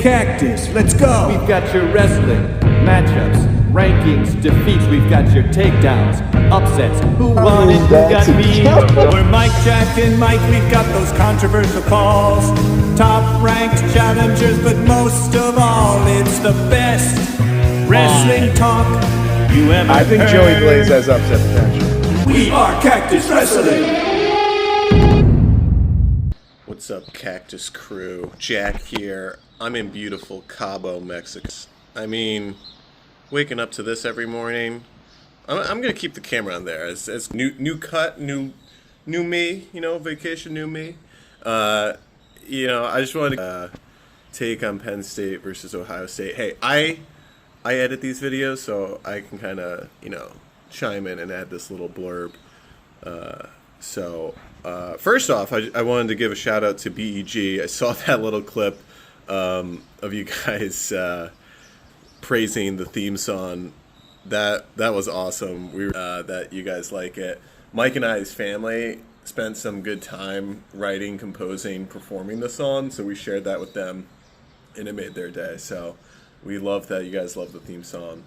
Cactus. Let's go. We've got your wrestling, matchups, rankings, defeats. We've got your takedowns, upsets. Who won it? Who got beat? We're Mike, Jack, and Mike. We've got those controversial calls. Top ranked challengers, but most of all, it's the best wrestling talk you ever I think heard. Joey Blaze has upset potential. We are Cactus Wrestling. What's up, Cactus crew? Jack here. I'm in beautiful Cabo, Mexico. I mean, waking up to this every morning. I'm gonna keep the camera on there. It's new cut, new me. You know, vacation, new me. I just wanted to take on Penn State versus Ohio State. Hey, I edit these videos, so I can kind of chime in and add this little blurb. First off, I wanted to give a shout out to BEG. I saw that little clip of you guys praising the theme song. That was awesome. That you guys like it. Mike and I's family spent some good time writing, composing, performing the song, so we shared that with them, and it made their day. So we love that you guys love the theme song,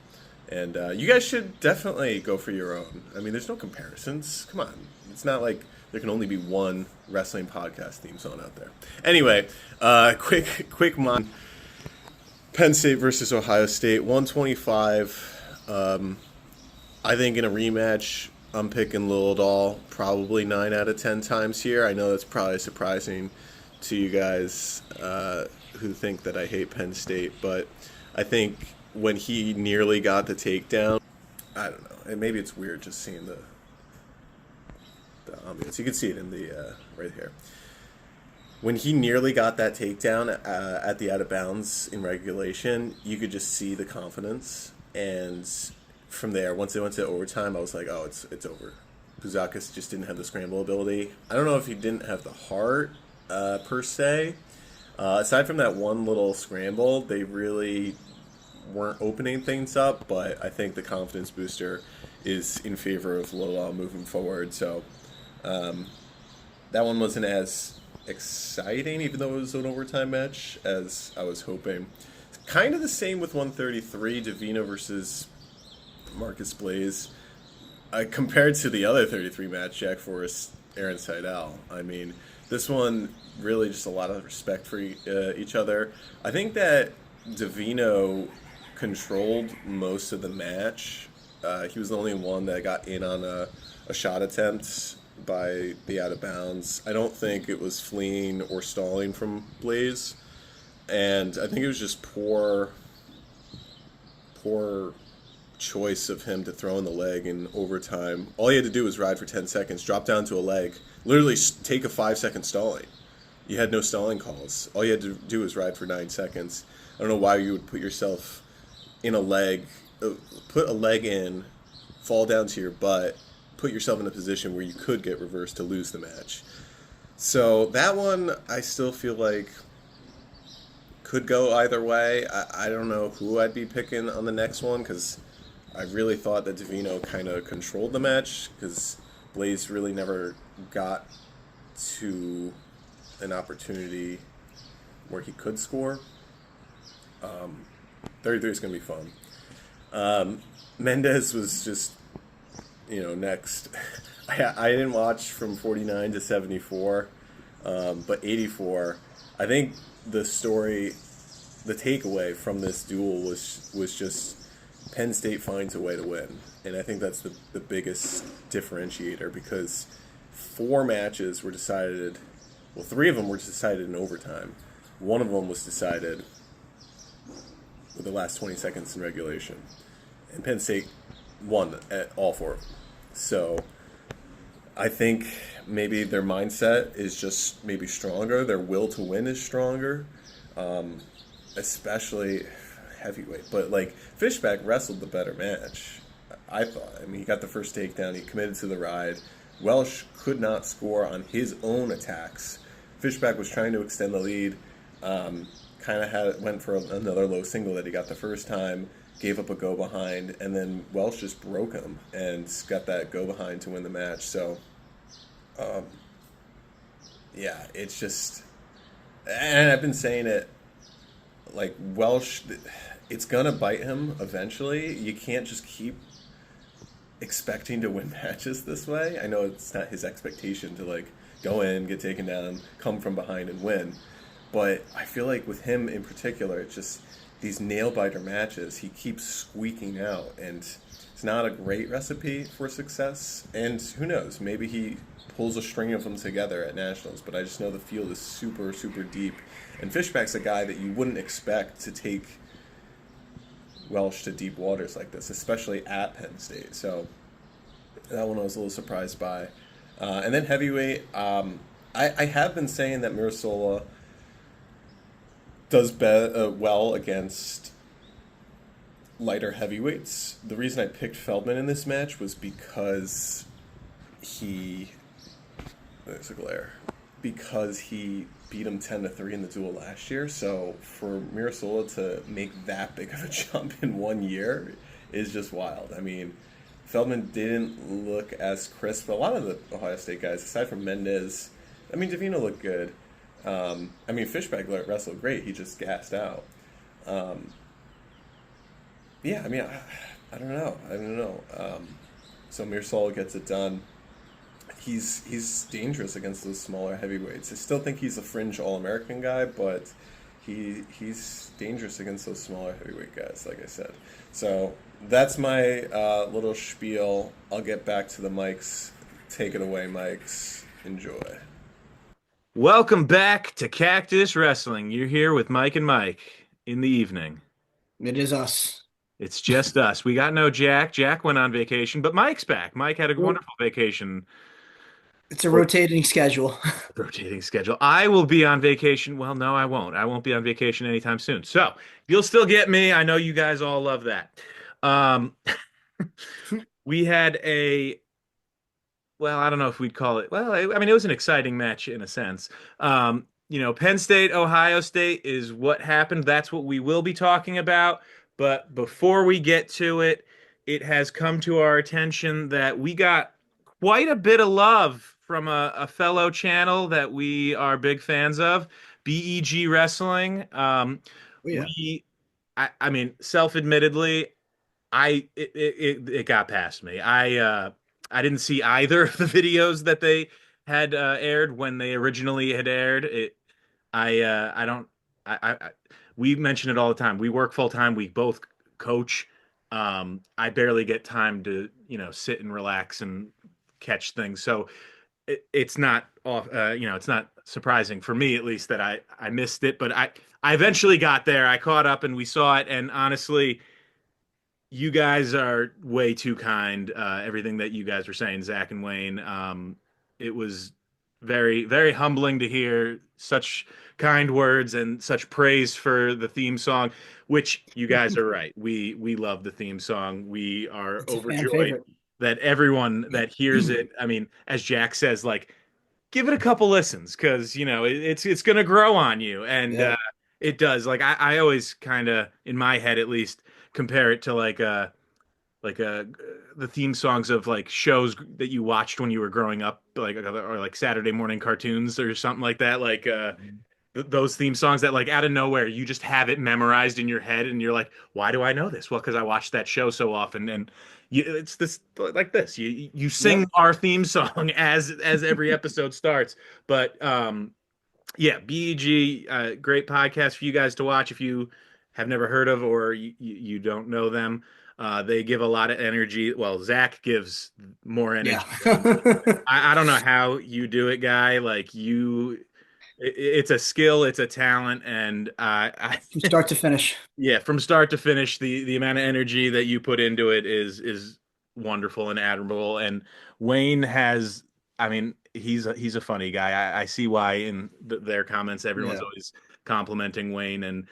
and you guys should definitely go for your own. I mean, there's no comparisons. Come on, it's not like there can only be one wrestling podcast theme song out there. Anyway, quick mon. Penn State versus Ohio State, 125. I think in a rematch, I'm picking Little Doll probably 9 out of 10 times here. I know that's probably surprising to you guys who think that I hate Penn State, but I think when he nearly got the takedown, I don't know, and maybe it's weird just seeing the ambience. You can see it in the right here. When he nearly got that takedown at the out of bounds in regulation, you could just see the confidence. And from there, once it went to overtime, I was like, oh, it's over. Buzakis just didn't have the scramble ability. I don't know if he didn't have the heart per se. Aside from that one little scramble, they really weren't opening things up. But I think the confidence booster is in favor of Lola moving forward. So that one wasn't as exciting, even though it was an overtime match, as I was hoping. It's kind of the same with 133, Davina versus Marcus Blaze. Compared to the other 33 match, Jack Forrest, Aaron Seidel. I mean, this one really just a lot of respect for each other. I think that Davino controlled most of the match. He was the only one that got in on a shot attempt by the out of bounds. I don't think it was fleeing or stalling from Blaze, and I think it was just poor choice of him to throw in the leg in overtime. All he had to do was ride for 10 seconds, drop down to a leg, literally take a 5-second stalling. You had no stalling calls. All you had to do was ride for 9 seconds. I don't know why you would put yourself in a leg, put a leg in, fall down to your butt, put yourself in a position where you could get reversed to lose the match. So that one, I still feel like could go either way. I don't know who I'd be picking on the next one, because I really thought that Davino kind of controlled the match, because Blaze really never got to an opportunity where he could score. 33 is going to be fun. Mendez was just, next. I didn't watch from 49 to 74, but 84, I think the takeaway from this duel was just Penn State finds a way to win. And I think that's the biggest differentiator, because 4 matches were decided, 3 of them were decided in overtime. One of them was decided with the last 20 seconds in regulation. And Penn State won at all 4 of them. So I think maybe their mindset is just maybe stronger. Their will to win is stronger, especially heavyweight. But Fishback wrestled the better match, I thought. I mean, he got the first takedown. He committed to the ride. Welsh could not score on his own attacks. Fishback was trying to extend the lead. Went for another low single that he got the first time. Gave up a go behind, and then Welsh just broke him and got that go behind to win the match. So, it's just, and I've been saying it like Welsh, it's gonna bite him eventually. You can't just keep expecting to win matches this way. I know it's not his expectation to like go in, get taken down, come from behind and win. But I feel like with him in particular, it's just these nail biter matches, he keeps squeaking out, and it's not a great recipe for success. And who knows, maybe he pulls a string of them together at nationals. But I just know the field is super, super deep, and Fishback's a guy that you wouldn't expect to take Welsh to deep waters like this, especially at Penn State. So that one I was a little surprised by. And then heavyweight, I have been saying that Mirasola does well against lighter heavyweights. The reason I picked Feldman in this match was because there's a glare, because he beat him 10-3 in the duel last year. So for Mirasola to make that big of a jump in 1 year is just wild. I mean, Feldman didn't look as crisp. A lot of the Ohio State guys, aside from Mendez, I mean, Davino looked good. I mean, Fishback wrestled great. He just gassed out. Yeah, I mean, I don't know. I don't know. So Mirasola gets it done. He's dangerous against those smaller heavyweights. I still think he's a fringe All-American guy, but he's dangerous against those smaller heavyweight guys, like I said. So that's my little spiel. I'll get back to the mics. Take it away, mics. Enjoy. Welcome back to Cactus Wrestling. You're here with Mike and Mike in the evening. It is us. It's just us. We got no Jack. Jack went on vacation, but Mike's back. Mike had a wonderful vacation. It's a rotating schedule. Rotating schedule. I will be on vacation. Well, no, I won't. I won't be on vacation anytime soon. So you'll still get me. I know you guys all love that. We had well, I don't know if we'd call it. Well, I mean, it was an exciting match in a sense. Penn State, Ohio State is what happened. That's what we will be talking about. But before we get to it, it has come to our attention that we got quite a bit of love from a fellow channel that we are big fans of, BEG Wrestling. Yeah. I mean, self-admittedly, it got past me. I didn't see either of the videos that they had aired when they originally had aired. We mention it all the time. We work full time. We both coach. I barely get time to, sit and relax and catch things. So it's not off. It's not surprising for me, at least, that I missed it. But I eventually got there. I caught up and we saw it. And honestly, you guys are way too kind. Everything that you guys were saying, Zach and Wayne, it was very, very humbling to hear such kind words and such praise for the theme song, which you guys are right. We love the theme song. We are overjoyed that everyone that hears it, I mean, as Jack says, like, give it a couple listens because, it's going to grow on you. And it does. Like, I always kind of, in my head at least, compare it to the theme songs of like shows that you watched when you were growing up, or like Saturday morning cartoons or something like that. Like those theme songs that like out of nowhere you just have it memorized in your head, and you're like, why do I know this? Well, because I watched that show so often, and it's this like this. You sing our theme song as every episode starts, but yeah, BEG, great podcast for you guys to watch if you have never heard of or you don't know them. They give a lot of energy. Well, Zach gives more energy. Yeah. I don't know how you do it, guy. Like it's a skill, it's a talent, and From start to finish. yeah, from start to finish, the amount of energy that you put into it is wonderful and admirable. And Wayne has, I mean, he's a funny guy. I see why in their comments everyone's always complimenting Wayne and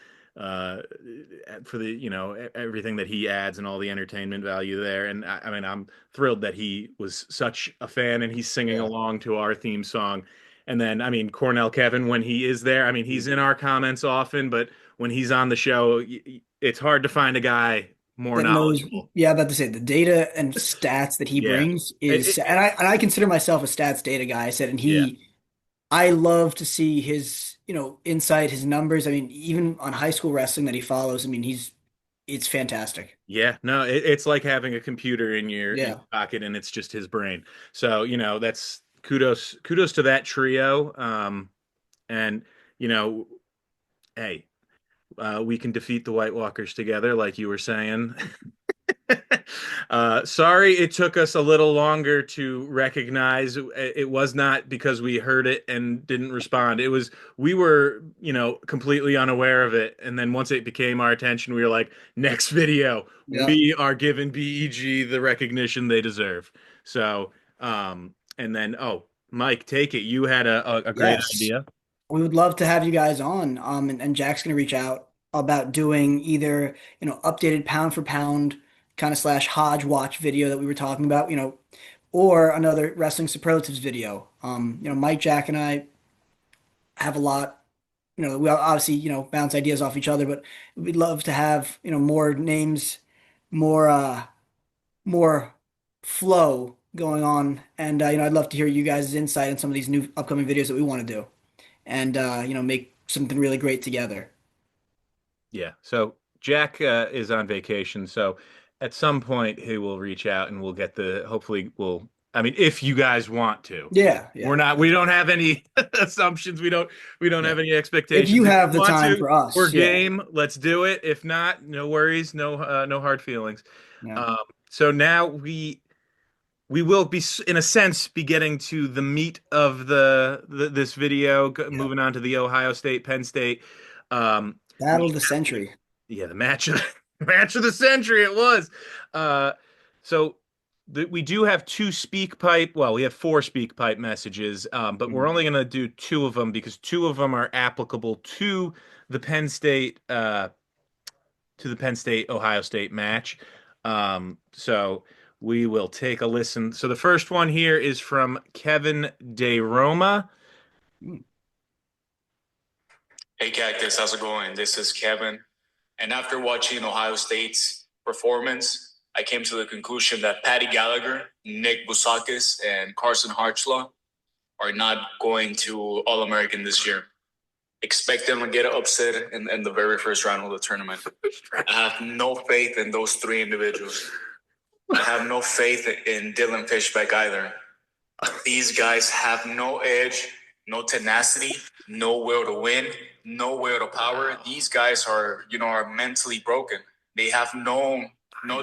for the everything that he adds and all the entertainment value there. And I mean, I'm thrilled that he was such a fan and he's singing along to our theme song. And then, I mean, Cornell Kevin, when he is there, I mean, he's in our comments often, but when he's on the show, it's hard to find a guy more knowledgeable. Yeah, about to say the data and stats that he brings is, and I consider myself a stats data guy. I said, and I love to see his insight, his numbers. I mean, even on high school wrestling that he follows, I mean, it's fantastic. Yeah, no, it's like having a computer in your Yeah. pocket and it's just his brain. So, that's kudos to that trio. And you know, hey, we can defeat the White Walkers together, like you were saying. Sorry, it took us a little longer to recognize. It was not because we heard it and didn't respond. It was we were, completely unaware of it. And then once it became our attention, we were like, next video, Yeah. we are giving BEG the recognition they deserve. So, and then, oh, Mike, take it. You had a great Yes. idea. We would love to have you guys on. And Jack's gonna reach out about doing either, updated pound for pound kind of slash Hodge watch video that we were talking about, or another wrestling superlatives video. Mike, Jack, and I have a lot, we obviously, bounce ideas off each other, but we'd love to have, more names, more more flow going on. And I'd love to hear you guys' insight on some of these new upcoming videos that we want to do and make something really great together. Yeah. So Jack is on vacation, so at some point he will reach out and we'll get hopefully we'll I mean if you guys want to. Yeah, We're yeah, not we don't have any assumptions. We don't yeah. have any If expectations. you If have you the want time to, for we're us, yeah, game. Let's do it. If not, no worries, no hard feelings. yeah. Um so now we will be in a sense be getting to the meat of this video, Yeah. moving on to the Ohio State Penn State. We Battle of the century. Yeah, the match of match of the century it was. Uh, so we do have two speak pipe. Well, we have four speak pipe messages, but we're Mhm. only going to do two of them because two of them are applicable the Penn State uh, to the Penn State Ohio State match. So we will take a listen. So the first one here is from Kevin De Roma. Mm. Hey Cactus, how's it going? This is Kevin. And after watching Ohio State's performance, I came to the conclusion that Patty Gallagher, Nick Busakis, and Carson Hartzlaw are not going to All-American this year. Expect them to get upset in the very first round of the tournament. I have no faith in those three individuals. I have no faith in Dylan Fishback either. These guys have no edge, no tenacity, no will to win, no will to power. These guys are mentally broken. They have no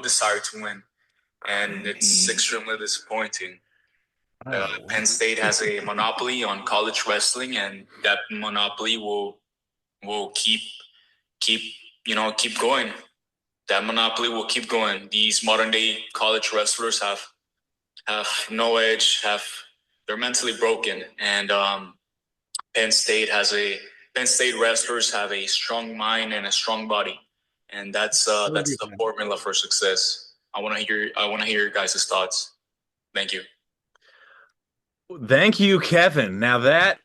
desire to win, and it's extremely disappointing. Penn State has a monopoly on college wrestling, and that monopoly will keep going. That monopoly will keep going. These modern day college wrestlers have no edge. They're mentally broken, and Penn State wrestlers have a strong mind and a strong body, and that's the formula for success. I want to hear your guys' thoughts. Thank you. Thank you, Kevin. Now that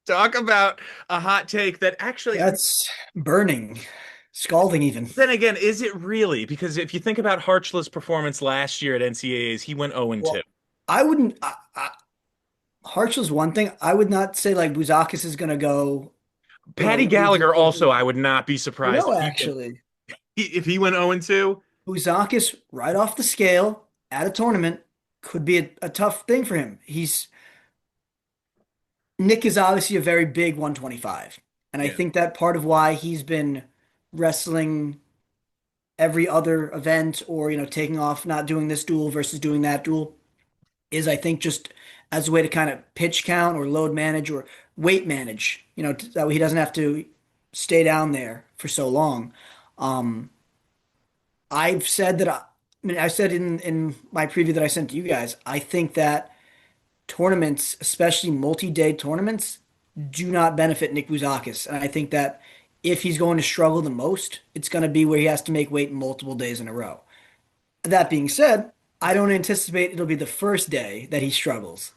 talk about a hot take that actually That's burning, scalding even. then again, is it really? Because if you think about Harchless' performance last year at NCAAs, he went 0 and 2. Well, I wouldn't. Harsh one thing. I would not say like Buzakis is going to go. Patty Gallagher also, I would not be surprised No, if actually, if he went 0 and 2. Buzakis right off the scale at a tournament could be a tough thing for him. Nick is obviously a very big 125, and I Yeah. think that part of why he's been wrestling every other event or taking off, not doing this duel versus doing that duel is I think just as a way to kind of pitch count or load manage or weight manage, that way he doesn't have to stay down there for so long. Um, I've said that I said in my preview that I sent to you guys, I think that tournaments, especially multi-day tournaments, do not benefit Nick Bouzakis. And I think that if he's going to struggle the most, it's going to be where he has to make weight multiple days in a row. That being said, I don't anticipate it'll be the first day that he struggles.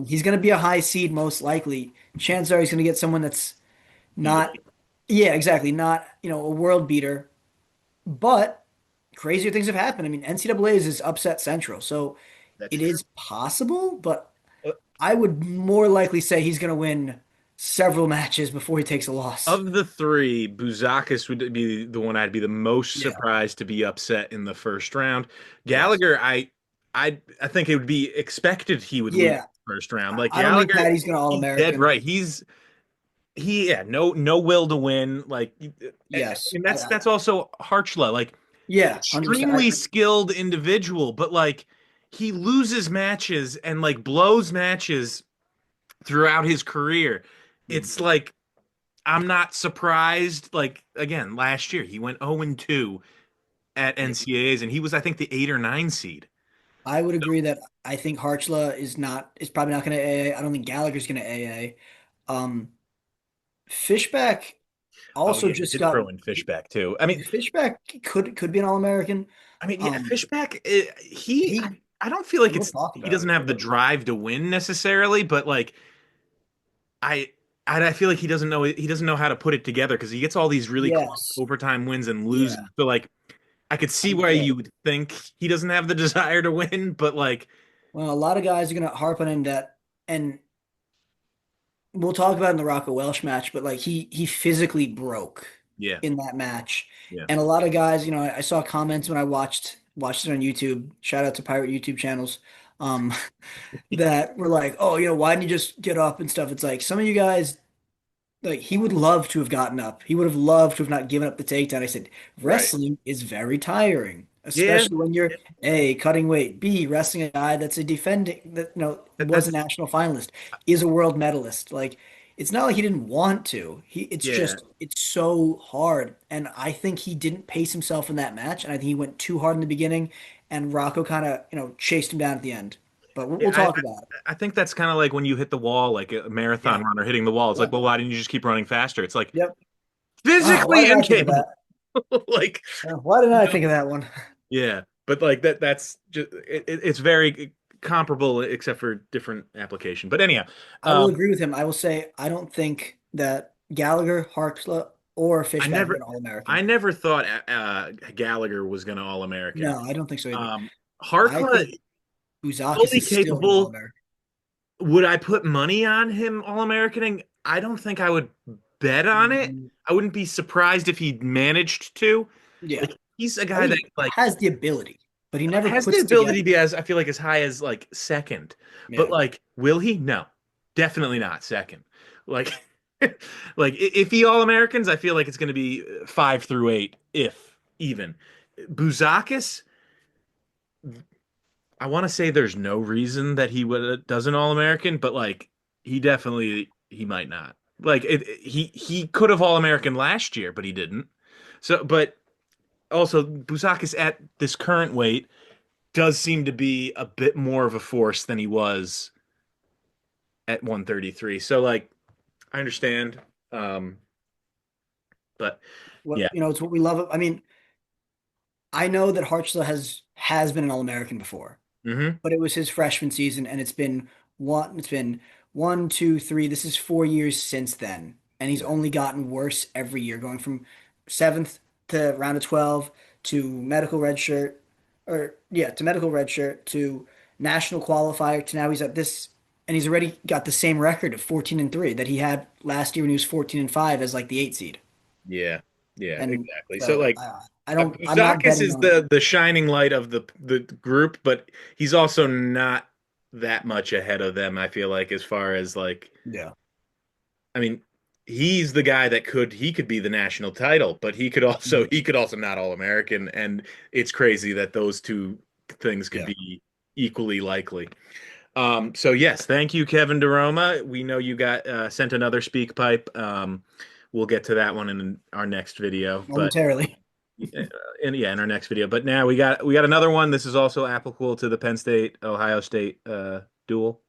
He's going to be a high seed most likely. Chances are he's going to get someone that's not, yeah, exactly, not a world beater. But crazier things have happened. I mean, NCAA is upset central, so That's it true. is possible. But I would more likely say he's going to win several matches before he takes a loss. Of the three, Buzakis would be the one I'd be the most Yeah. surprised to be upset in the first round. Yes. Gallagher, I think it would be expected he would lose Yeah. the first round. Like I don't think Gallagher, Patty's gonna he's dead All-American. right. Yeah, no will to win. Like, Yes. and that's also Harchla, like Yeah, 100%. extremely skilled individual, but like he loses matches and like blows matches throughout his career. It's like I'm not surprised. Like again, last year he went 0-2 at NCAAs, and he was I think the 8 or 9 seed. I would agree that I think Harchla is probably not going to AA. I don't think Gallagher's going to AA. Um, Fishback Oh also yeah, he just did throw got in Fishback too. I mean, Fishback could be an All-American. yeah, Um, Fishback. he I don't feel like we'll talk he about doesn't it. have the drive to win necessarily, but like I. I feel like he doesn't know how to put it together because he gets all these really close Yes. overtime wins and loses. Yeah. So like I could see I why get you it. would think he doesn't have the desire to win, but like Well, a lot of guys are going to harp on him that, and we'll talk about it in the Rocco Welsh match, but like he physically broke yeah, in that match. yeah. And a lot of guys, I saw comments when I watched it on YouTube. Shout out to pirate YouTube channels. Um, that were like, oh, why didn't you just get up and stuff? It's like some of you guys, like he would love to have gotten up. He would have loved to have not given up the takedown. I said, Right. wrestling is very tiring, Yeah, especially when you're A, cutting weight, B, wrestling a guy that's a defending that was a that's national finalist, is a world medalist. Like it's not like he didn't want to. It's yeah. just it's so hard. And I think he didn't pace himself in that match. And I think he went too hard in the beginning and Rocco kind of, chased him down at the end. But we'll Yeah, talk about it. I think that's kind of like when you hit the wall, like a marathon Yeah. runner hitting the wall. It's Yeah. like, well, why didn't you just keep running faster? It's like Yep. Why physically didn't I think of incapable. that? Like, Why didn't you I know, think of that one? yeah, but like that's just it's very comparable except for different application. But anyhow, I will um, agree with him. I will say I don't think that Gallagher, Hartzler, or I Fishback are never an All-American. I never thought Gallagher was going to All American. No, I don't think so either. I think Harkla Buzakis fully is still an capable. All-American. Would I put money on him All Americaning? I don't think I would bet on it. Mhm. I wouldn't be surprised if he managed to. Yeah. Like he's a I guy think that he like has the ability, but he never has the puts ability to together. be as I feel like as high as like second. But Yeah. like will he? No. Definitely not second. Like like if he All Americans, I feel like it's going to be 5 through 8 if even. Buzakis, I want to say there's no reason that he would does an All American, but like he might not. Like he could have All American last year, but he didn't. So, but also Buzakis at this current weight does seem to be a bit more of a force than he was at 133. So like I understand, um, but What yeah, it's what we love. I mean, I know that Hartzler has been an All-American before. hmm But it was his freshman season, and it's been one, two, three. This is 4 years since then, and he's yeah, only gotten worse every year, going from seventh to round of 12 to medical red shirt, or yeah, to medical red shirt to national qualifier to now he's at this, and he's already got the same record of 14-3 that he had last year when he was 14-5 as like the 8 seed. yeah, yeah, And exactly. So so like I'm not Buzakis betting is on it. the shining light of the group, but he's also not that much ahead of them. I feel like as far as like, Yeah. I mean, he's the guy that he could be the national title, but he could also not All American, and it's crazy that those two things could Yeah. be equally likely. So yes, thank you, Kevin DeRoma. We know you got sent another speak pipe. We'll get to that one in our next video, but Momentarily. in our next video. But now we got another one. This is also applicable to the Penn State Ohio State duel.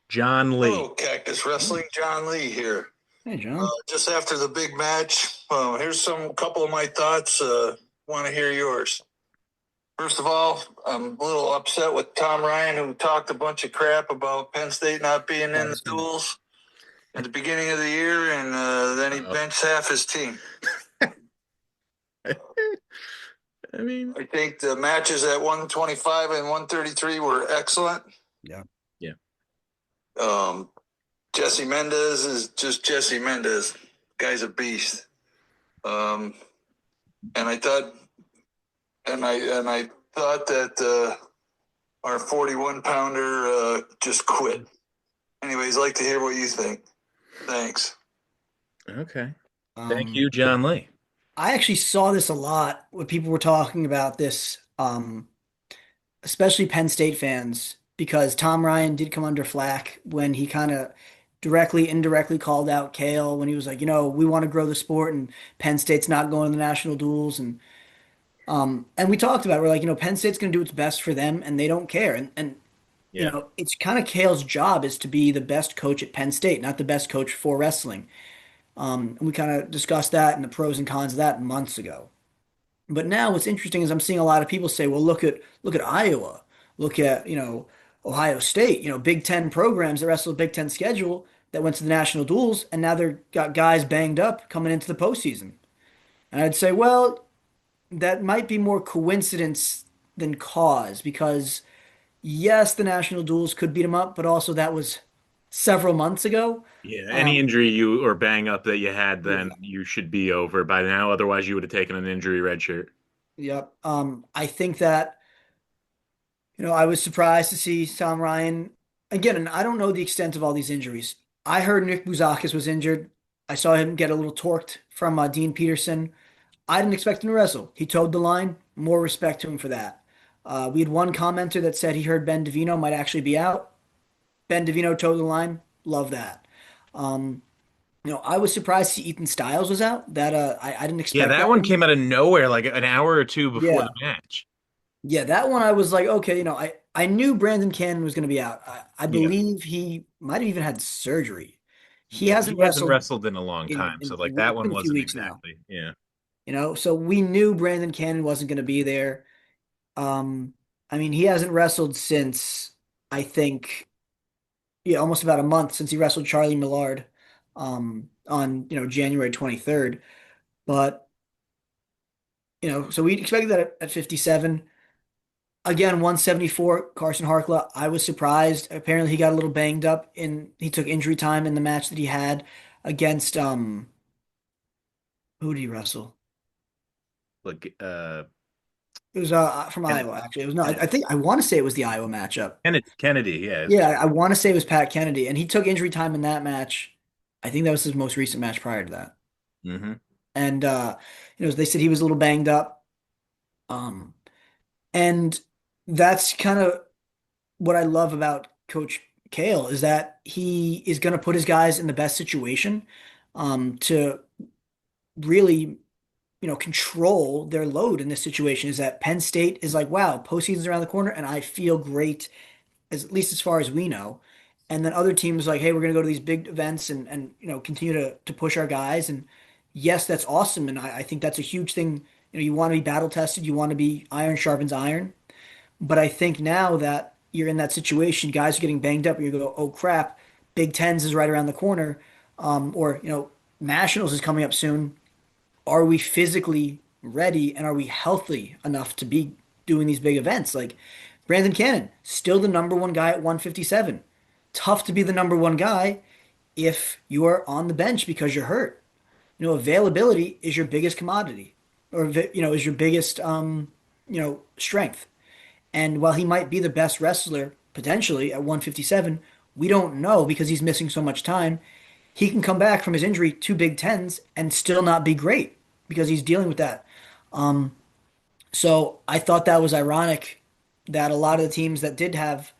John Lee. Hello, Cactus Wrestling. John Lee here. Hey, John. Just after the big match, here's some couple of my thoughts. Want to hear yours. First of all, I'm a little upset with Tom Ryan, who talked a bunch of crap about Penn State not being in the duels at the beginning of the year, and then he benched half his team. I mean, I think the matches at 125 and 133 were excellent. Yeah. Yeah. Jesse Mendez is just Jesse Mendez. Guy's a beast. And I thought, and I thought that our 41 pounder just quit. Anyways, I'd like to hear what you think. Thanks. Okay. Thank Um, you, John Lee. I actually saw this a lot when people were talking about this, especially Penn State fans, because Tom Ryan did come under flack when he kind of directly, indirectly called out Kale when he was like, we want to grow the sport and Penn State's not going to the national duels. And we talked about it. We're like, Penn State's going to do what's best for them and they don't care. And Yeah. it's kind of Kale's job is to be the best coach at Penn State, not the best coach for wrestling. And we kind of discussed that and the pros and cons of that months ago. But now what's interesting is I'm seeing a lot of people say, well, look at Iowa, look at, Ohio State, Big Ten programs that wrestle a Big Ten schedule that went to the national duels, and now they're got guys banged up coming into the postseason. And I'd say, well, that might be more coincidence than cause because yes, the national duels could beat them up, but also that was several months ago. Yeah. Any Um, injury you or bang up that you had, then yeah. you should be over by now. Otherwise, you would have taken an injury red shirt. Yep. I think that, I was surprised to see Tom Ryan again, and I don't know the extent of all these injuries. I heard Nick Bouzakis was injured. I saw him get a little torqued from Dean Peterson. I didn't expect him to wrestle. He towed the line. More respect to him for that. We had one commenter that said he heard Ben DeVino might actually be out. Ben DeVino towed the line. Love that. Um, I was surprised to see Ethan Styles was out. That I didn't Yeah, expect that that one one. came out of nowhere, like an hour or two before Yeah. the match. Yeah, that one I was like, okay, I knew Brandon Cannon was going to be out. I Yeah. believe he might have even had surgery. He Yeah, he hasn't hasn't wrestled wrestled in a long in, time, so in like that it's one been a few wasn't weeks now. exactly. Yeah. So we knew Brandon Cannon wasn't going to be there. Um, I mean, he hasn't wrestled since I think, yeah, almost about a month since he wrestled Charlie Millard, on January 23rd. But so we expected that at 57. Again, 174, Carson Harkla. I was surprised. Apparently, he got a little banged up he took injury time in the match that he had against who did he wrestle? Like It was from Kennedy, Iowa, actually. It was no, I Kennedy, think I want to say it was the Iowa matchup. Kennedy. Yeah, it's Yeah, I want to say it was Pat Kennedy, and he took injury time in that match. I think that was his most recent match prior to that. hmm And they said he was a little banged up. Um, and that's kind of what I love about Coach Kale is that he is going to put his guys in the best situation to really, control their load in this situation. Is that Penn State is like, wow, postseason's around the corner, and I feel great, at least as far as we know. And then other teams like, hey, we're going to go to these big events and continue to push our guys. And yes, that's awesome, and I think that's a huge thing. You want to be battle tested, you want to be iron sharpens iron. But I think now that you're in that situation, guys are getting banged up, and you go, oh crap, Big Tens is right around the corner, or Nationals is coming up soon. Are we physically ready and are we healthy enough to be doing these big events? Like Brandon Cannon, still the number one guy at 157. Tough to be the number one guy if you are on the bench because you're hurt. Availability is your biggest commodity, or is your biggest strength. And while he might be the best wrestler potentially at 157, we don't know because he's missing so much time. He can come back from his injury to Big Tens and still not be great because he's dealing with that. So I thought that was ironic that a lot of the teams that did have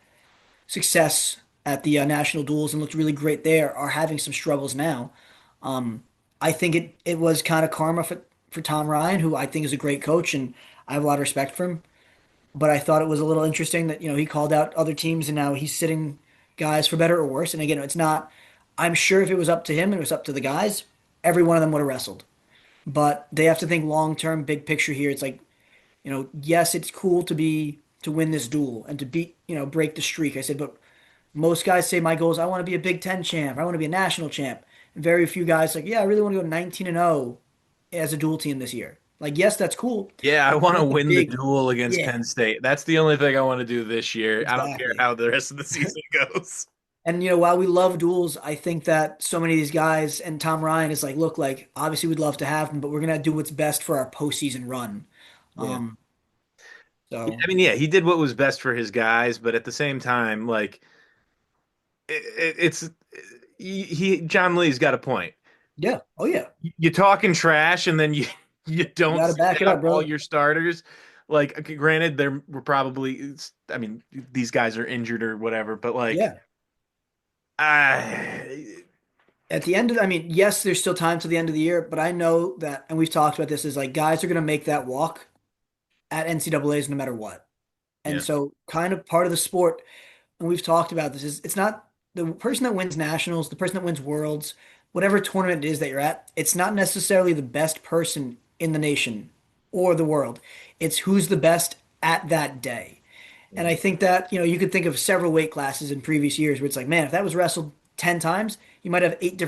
success at the national duels and looked really great there are having some struggles now. I think it was kind of karma for Tom Ryan, who I think is a great coach and I have a lot of respect for him. But I thought it was a little interesting that, he called out other teams and now he's sitting guys for better or worse. And again, it's not, I'm sure if it was up to him and it was up to the guys, every one of them would have wrestled. But they have to think long term, big picture here. It's like, yes, it's cool to win this duel and to beat, break the streak. I said, but most guys say my goal is I want to be a Big Ten champ. I want to be a national champ. And very few guys like, yeah, I really want to go 19-0 as a dual team this year. Like, yes, that's cool. Yeah, I want to That's a win the big, duel against yeah, Penn State. That's the only thing I want to do this year. I don't care exactly. how the rest of the season goes. And while we love duels, I think that so many of these guys and Tom Ryan is like, look, like obviously we'd love to have them, but we're gonna do what's best for our postseason run. Yeah. Um, Yeah, so I mean, yeah, he did what was best for his guys, but at the same time, like it's John Lee's got a point. yeah, oh yeah, You talking trash and then you you you don't got to sit back it down up, all bro. your starters. Like, okay, granted, there were probably, I mean, these guys are injured or whatever, but like, Yeah. I At the end of, I mean, yes, there's still time to the end of the year, but I know that, and we've talked about this, is like guys are gonna make that walk at NCAA's no matter what. And yeah, so, kind of part of the sport, and we've talked about this, is it's not the person that wins nationals, the person that wins worlds, whatever tournament it is that you're at, it's not necessarily the best person in the nation or the world. It's who's the best at that day. And I mhm, think that, you could think of several weight classes in previous years where it's like, man, if that was wrestled 10 times, you might have eight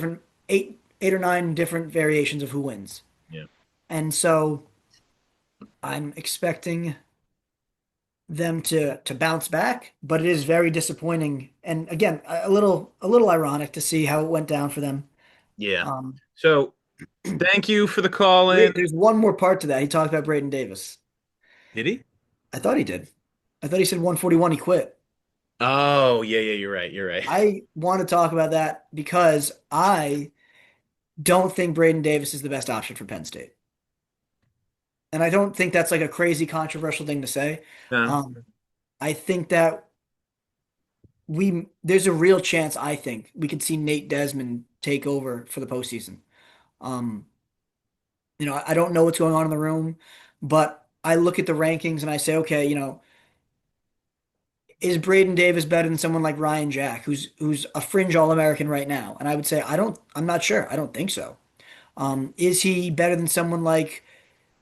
or nine different variations of who wins. yeah, And so I'm expecting them to bounce back, but it is very disappointing. And again, a little ironic to see how it went down for them. yeah. Um, So thank you for the call in. wait, there's one more part to that. He talked about Braden Davis. Did he? I thought he did. I thought he said 141 he quit. Oh, yeah, yeah, you're right. You're right. I want to talk about that because I don't think Braden Davis is the best option for Penn State. And I don't think that's like a crazy controversial thing to say. No. Um, I think that there's a real chance I think we could see Nate Desmond take over for the postseason. Um, I don't know what's going on in the room, but I look at the rankings and I say, okay, is Braden Davis better than someone like Ryan Jack, who's a fringe All-American right now? And I would say I'm not sure. I don't think so. Is he better than someone like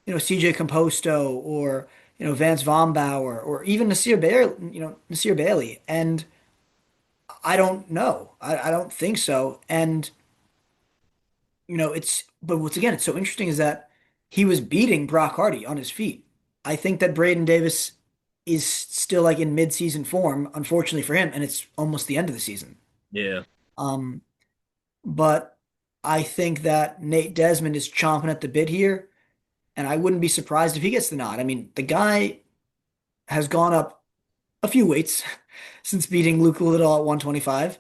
CJ Composto or Vance Vombauer or even Nasir Bailey? And I don't know. I don't think so. And but what's again, it's so interesting is that he was beating Brock Hardy on his feet. I think that Braden Davis is still like in mid-season form, unfortunately for him, and it's almost the end of the season. Yeah. Um, but I think that Nate Desmond is chomping at the bit here, and I wouldn't be surprised if he gets the nod. I mean, the guy has gone up a few weights since beating Luke Little at 125.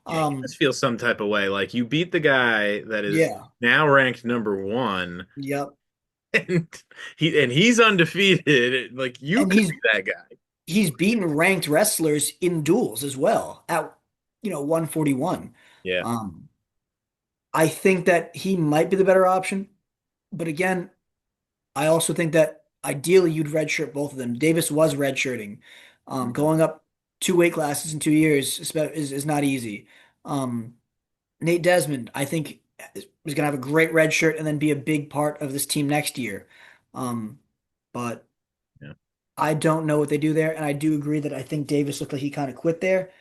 Yeah, you Um, just feel some type of way. Like you beat the guy that is yeah, now ranked number one, yep. and he's undefeated. Like you And could he's be that guy. he's beaten ranked wrestlers in duels as well at 141. Yeah. Um, I think that he might be the better option, but again, I also think that ideally you'd redshirt both of them. Davis was redshirting. Mhm. Going up two weight classes in 2 years is not easy. Um, Nate Desmond, I think, is going to have a great red shirt and then be a big part of this team next year. Um, but Yeah. I don't know what they do there, and I do agree that I think Davis looked like he kind of quit there.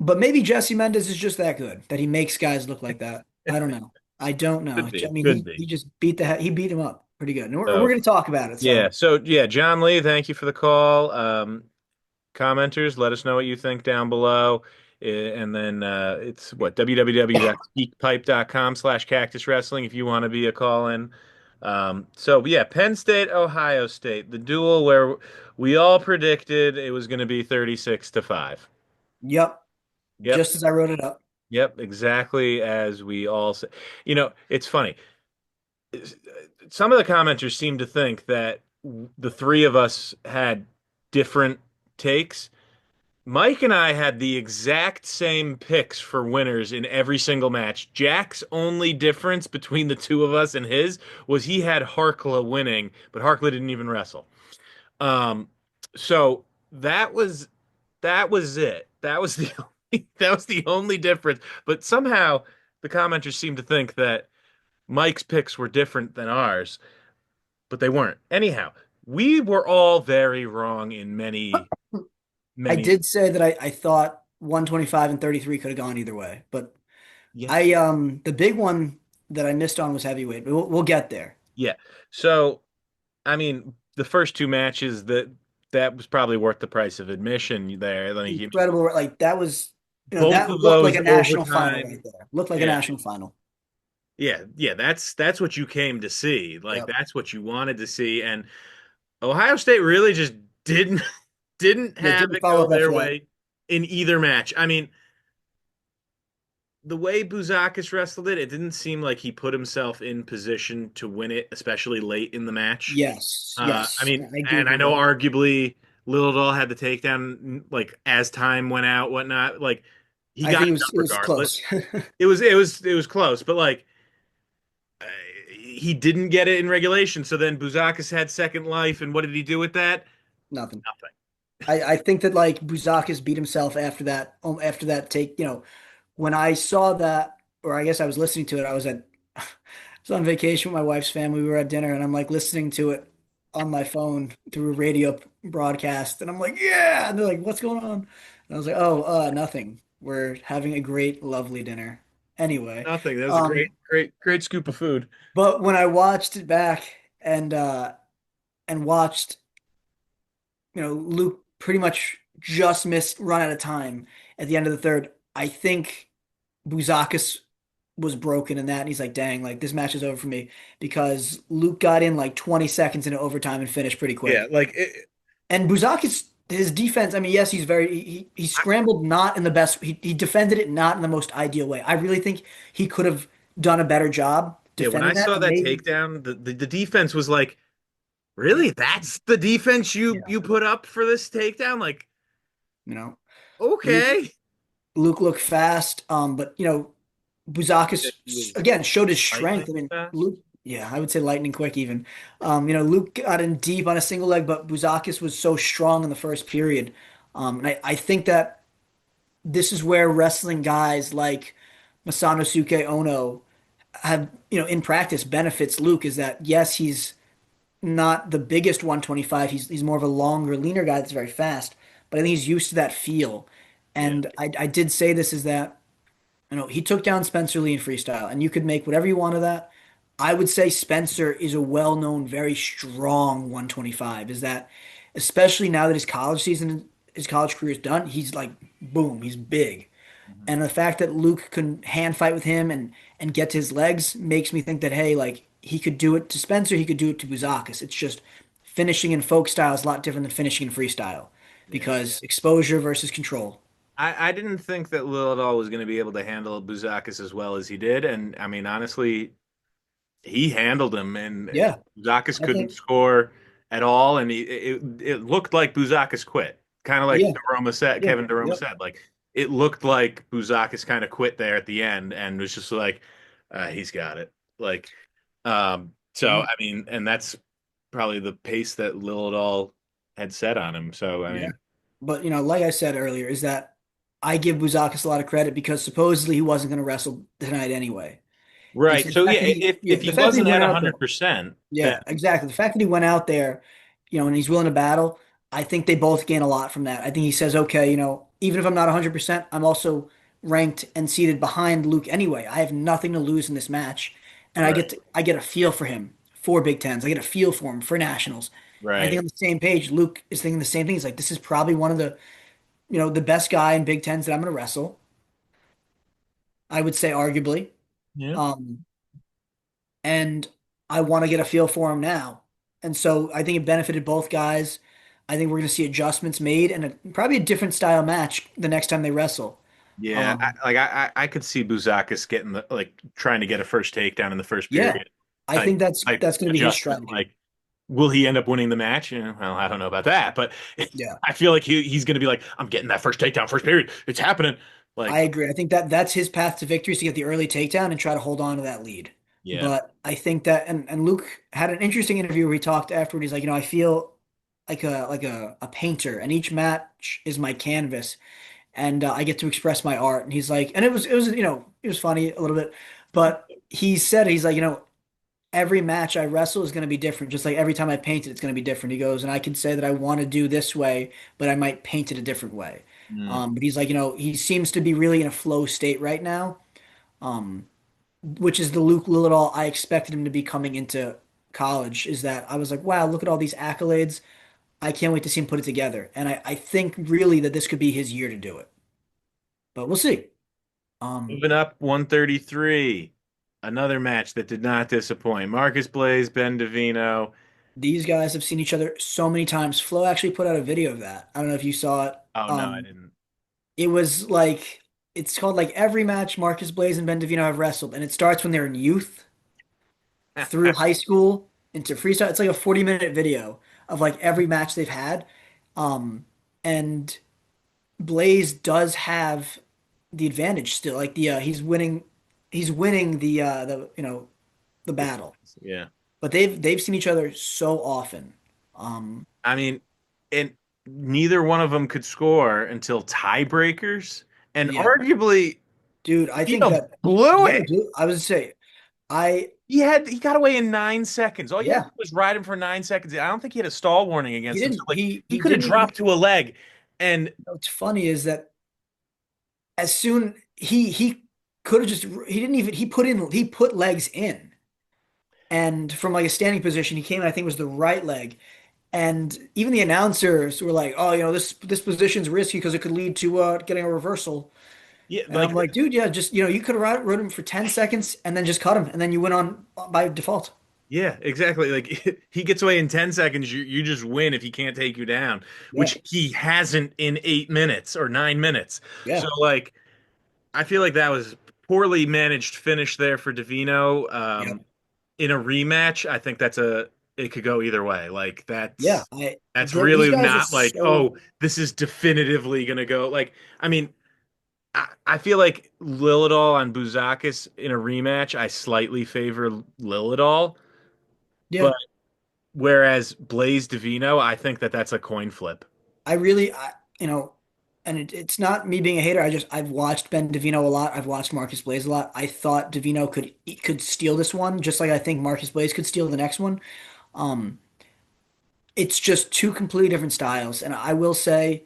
But maybe Jesse Mendez is just that good that he makes guys look like that. I don't know. I don't know. Could I be. mean, Could he be. just he beat him up pretty good, and we're So going to talk about it. yeah. So, So yeah, John Lee, thank you for the call. Commenters, let us know what you think down below. And then it's what www.speakpipe.com/cactus wrestling if you want to be a call in. So yeah, Penn State, Ohio State, the duel where we all predicted it was going to be 36-5. yep, Yep. just as I wrote it up. Yep, exactly as we all said. You know, it's funny. Some of the commenters seem to think that the three of us had different takes. Mike and I had the exact same picks for winners in every single match. Jack's only difference between the two of us and his was he had Harkla winning, but Harkla didn't even wrestle. Um, so that was it. That was the that was the only difference. But somehow the commenters seem to think that Mike's picks were different than ours, but they weren't. Anyhow, we were all very wrong in many, I many. did say that I thought 125 and 33 could have gone either way, but Yeah. the big one that I missed on was heavyweight, but we'll get there. Yeah. So, I mean, the first two matches that was probably worth the price of admission there. Let me give Incredible, like that was both that of looked like those a national final right overtime. there. Looked like a Yeah, national final. yeah. That's what you came to see. Like Yep. that's what you wanted to see. And Ohio State really just didn't didn't Yeah, have didn't it follow go up their after that. way in either match. I mean, the way Buzakis wrestled it, it didn't seem like he put himself in position to win it, especially late in the match. Yes, I yes, mean, I do and I agree with know that. arguably Lilidol had the takedown like as time went out, whatnot. Like he I got think it done it was regardless. close. It was close, but like he didn't get it in regulation. So then Buzakis had second life, and what did he do with that? Nothing. Nothing. I think that like Buzakis beat himself after that take. When I saw that, or I guess I was listening to it, I was on vacation with my wife's family. We were at dinner, and I'm like listening to it on my phone through a radio broadcast, and I'm like, yeah, and they're like, what's going on? And I was like, oh, nothing. We're having a great, lovely dinner. Anyway, Nothing. That was a great scoop of food. but when I watched it back and watched, Luke pretty much just missed run out of time at the end of the third. I think Buzakis was broken in that, and he's like, "Dang, like this match is over for me," because Luke got in like 20 seconds into overtime and finished pretty Yeah, quick. like it, And Buzakis, his defense, I mean, yes, he scrambled not in the best. He defended it not in the most ideal way. I really think he could have done a better job yeah. When I defending that, saw and that maybe, takedown, the defense was like, really? That's the defense you yeah, you put up for this takedown? Like, you know, Luke okay. Luke looked fast, but Buzakis He was again showed his strength. lightning I mean, fast. Luke, yeah, I would say lightning quick even. Luke got in deep on a single leg, but Buzakis was so strong in the first period. And I think that this is where wrestling guys like Masanosuke Ono have, in practice benefits Luke is that yes, he's not the biggest 125. He's more of a longer, leaner guy that's very fast, but I think he's used to that feel. Yeah, And I did say this is that he took down Spencer Lee in freestyle, and you could make whatever you want of that. I would say Spencer is a well-known, very strong 125. Is that, especially now that his college career is done, he's like, boom, he's big. mhm. And the fact that Luke can hand fight with him and get to his legs makes me think that, hey, like he could do it to Spencer, he could do it to Buzakis. It's just finishing in folk style is a lot different than finishing in freestyle Yeah. because exposure versus control. I didn't think that Lilidol was going to be able to handle Buzakis as well as he did, and I mean, honestly, he handled him, and Yeah, Buzakis I couldn't think, score at all, and it looked like Buzakis quit, kind of like yeah, Deroma said, yeah, Kevin Deroma yep. said, like it looked like Buzakis kind of quit there at the end and was just like, he's got it, like, so Yeah. I mean, and that's probably the pace that Lilidol had set on him. So I Yeah. mean, But like I said earlier, is that I give Buzakis a lot of credit because supposedly he wasn't going to wrestle tonight anyway. And right. so So yeah, if the he fact that he wasn't went at out there, 100%, then yeah, exactly. The fact that he went out there, and he's willing to battle, I think they both gain a lot from that. I think he says, okay, even if I'm not 100%, I'm also ranked and seated behind Luke anyway. I have nothing to lose in this match, and right, I get a feel for him for Big Tens. I get a feel for him for nationals. And I think right. on the same page, Luke is thinking the same thing. He's like, this is probably one of the best guy in Big Tens that I'm going to wrestle. I would say arguably. Yeah. Um, and I want to get a feel for him now. And so I think it benefited both guys. I think we're going to see adjustments made and probably a different style match the next time they wrestle. Yeah, Um, I could see Buzakis getting like trying to get a first takedown in the first yeah, period I type think that's going to be his adjustment. strategy. Like, will he end up winning the match? Well, I don't know about that, but Yeah, I feel like he's going to be like, I'm getting that first takedown, first period. It's happening. I Like, agree. I think that's his path to victory is to get the early takedown and try to hold on to that lead. yeah, But I think that and Luke had an interesting interview where he talked afterward. He's like, I feel like a painter, and each match is my canvas, and I get to express my art. And he's like, and it was it was funny a little bit, but he said he's like, every match I wrestle is going to be different. Just like every time I paint it, it's going to be different. He goes, and I can say that I want to do this way, but I might paint it a different way. mm, But he's like, he seems to be really in a flow state right now, um, which is the Luke Lillidall I expected him to be coming into college. Is that I was like, wow, look at all these accolades. I can't wait to see him put it together. And I think really that this could be his year to do it. but we'll see. Um, Moving up 133. Another match that did not disappoint. Marcus Blaze, Ben Davino. these guys have seen each other so many times. Flo actually put out a video of that. I don't know if you saw it. Oh no, I didn't. It was like it's called like every match Marcus Blaze and Ben Davino have wrestled, and it starts when they're in youth through high school into freestyle. It's like a 40-minute video of like every match they've had. And Blaze does have the advantage still. Like he's winning the the battle. Yeah. But they've seen each other so often. Um, I mean, and neither one of them could score until tiebreakers, and yeah, arguably, dude, I think Davino that blew yeah, it. dude, I was say I He got away in 9 seconds. All you had to yeah, do was ride him for 9 seconds. I don't think he had a stall warning he against him. So didn't like he he could have didn't even. dropped to a leg. And What's funny is that as soon he could have just he didn't even he put legs in, and from like a standing position he came in, I think it was the right leg. And even the announcers were like, "Oh, this position's risky because it could lead to getting a reversal." yeah, And I'm like like, "Dude, yeah, just you could have rode him for 10 seconds and then just cut him, and then you went on by default." yeah, exactly. Like he gets away in 10 seconds, you just win if he can't take you down, Yeah, which he hasn't in 8 minutes or 9 minutes. So yeah, like I feel like that was poorly managed finish there for Davino. yeah, In a rematch, I think it could go either way. Like yeah. that's These really guys are not like, so oh, this is definitively gonna go. Like, I mean, I feel like Lilidol on Buzakis in a rematch, I slightly favor Lilidol, yeah. but whereas Blaze Davino, I think that's a coin flip. I really, and it's not me being a hater. I've watched Ben Davino a lot. I've watched Marcus Blaze a lot. I thought Davino could steal this one, just like I think Marcus Blaze could steal the next one. Um, it's just two completely different styles, and I will say,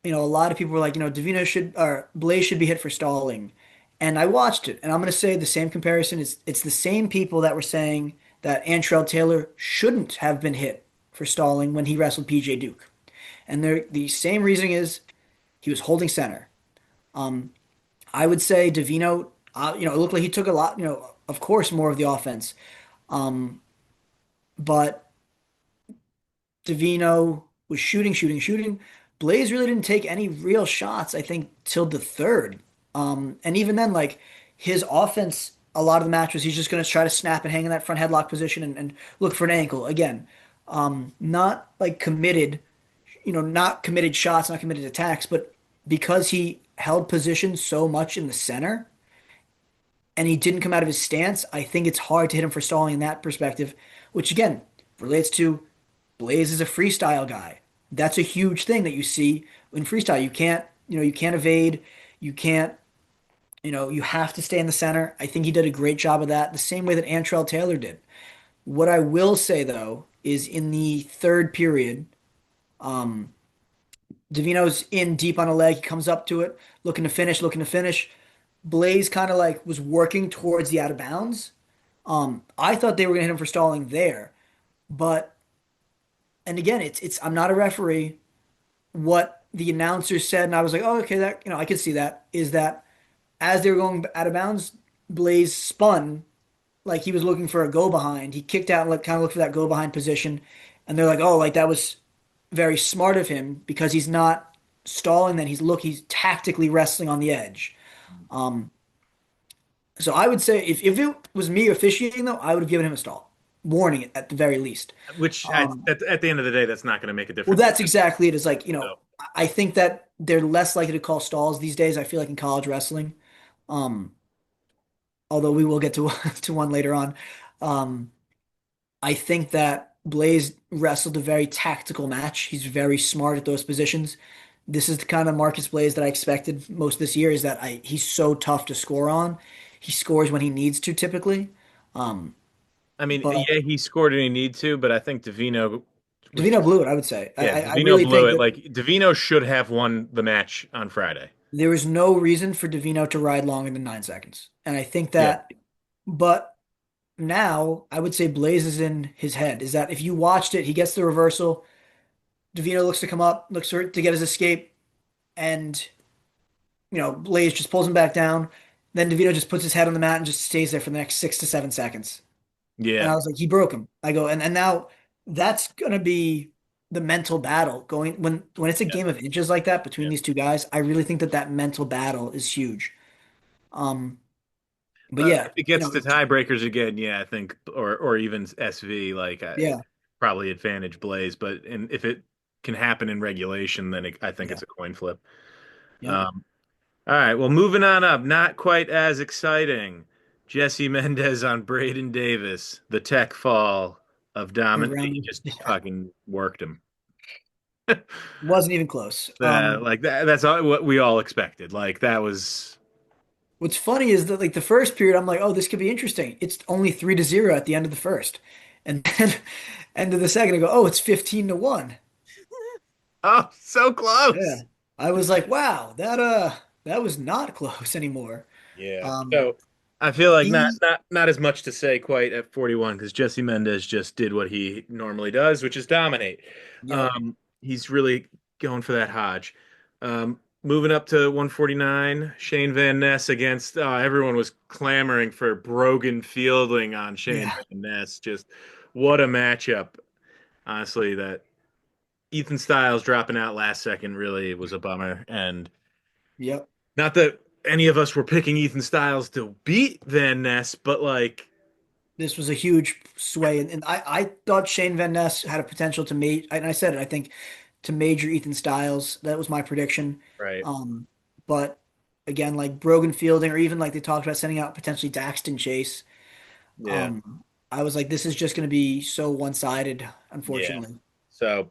a lot of people were like, Davino should or Blaze should be hit for stalling, and I watched it, and I'm gonna say the same comparison. It's the same people that were saying that Antrell Taylor shouldn't have been hit for stalling when he wrestled PJ Duke. And the same reasoning is he was holding center. I would say Davino, it looked like he took a lot, of course, more of the offense. But Davino was shooting, shooting, shooting. Blaze really didn't take any real shots, I think, till the third. And even then, like his offense, a lot of the match was he's just going to try to snap and hang in that front headlock position and look for an ankle again. Not like committed not committed shots, not committed attacks, but because he held position so much in the center and he didn't come out of his stance, I think it's hard to hit him for stalling in that perspective, which again relates to Blaze is a freestyle guy. That's a huge thing that you see in freestyle. You can't evade, you can't, you have to stay in the center. I think he did a great job of that, the same way that Antrell Taylor did. What I will say though is in the third period, Davino's in deep on a leg. He comes up to it, looking to finish, looking to finish. Blaze kind of like was working towards the out of bounds. I thought they were gonna hit him for stalling there, but and again, it's I'm not a referee. What the announcer said, and I was like, oh, okay, that I could see that is that as they were going out of bounds, Blaze spun like he was looking for a go behind. He kicked out and like kind of looked for that go behind position, and they're like, oh, like that was very smart of him because he's not stalling. Then he's tactically wrestling on the edge. Um, so I would say if it was me officiating though, I would have given him a stall, warning it at the very least. Which Um, at the end of the day, that's not going to make a well, difference. that's exactly it. Is like So, I think that they're less likely to call stalls these days. I feel like in college wrestling, um, although we will get to to one later on. Um, I think that Blaze wrestled a very tactical match. He's very smart at those positions. This is the kind of Marcus Blaze that I expected most this year is that he's so tough to score on. He scores when he needs to typically. Um, I mean, but yeah, he scored when he need to, but I think Davino was Davino just blew it, I would say. yeah, I Davino really blew think it. that Like Davino should have won the match on Friday. there was no reason for Davino to ride longer than 9 seconds. And I think Yeah. that, but now I would say Blaze is in his head. Is that if you watched it, he gets the reversal. Davino looks to come up, looks to get his escape, and Blaze just pulls him back down. Then DeVito just puts his head on the mat and just stays there for the next 6 to 7 seconds. And Yeah. I was like, he broke him. I go, and now that's gonna be the mental battle going when it's a game of inches like that between Yeah. these two guys. I really think that that mental battle is huge. Um, but Well, yeah, if it gets to tiebreakers again, yeah, I think, or even SV, like yeah, probably advantage Blaze. But if it can happen in regulation, then I think yeah, it's a coin flip. yep. Um, all right, well, moving on up, not quite as exciting. Jesse Mendez on Braden Davis, the tech fall of dominant. He Around, just yeah, fucking worked him. wasn't even close. Like that's what we all expected. Like that was, What's funny is that like the first period, I'm like, oh, this could be interesting. It's only 3-0 at the end of the first, and then end of the second, I go, oh, it's 15-1. oh, so Yeah, close. I was like, wow, that was not close anymore. Yeah. Um, So I feel like he, not as much to say quite at 41 because Jesse Mendez just did what he normally does, which is dominate. yep, He's really going for that Hodge. Moving up to 149, Shane Van Ness against everyone was clamoring for Brogan Fielding on Shane yeah, Van Ness. Just what a matchup. Honestly, that Ethan Styles dropping out last second really was a bummer. And yep. not that any of us were picking Ethan Styles to beat Van Ness, but like, This was a huge sway, and I thought Shane Van Ness had a potential to mate, and I said it, I think to major Ethan Styles. That was my prediction. right. Um, but again, like Brogan Fielding, or even like they talked about sending out potentially Daxton Chase. Yeah. I was like, this is just going to be so one-sided, Yeah. unfortunately. So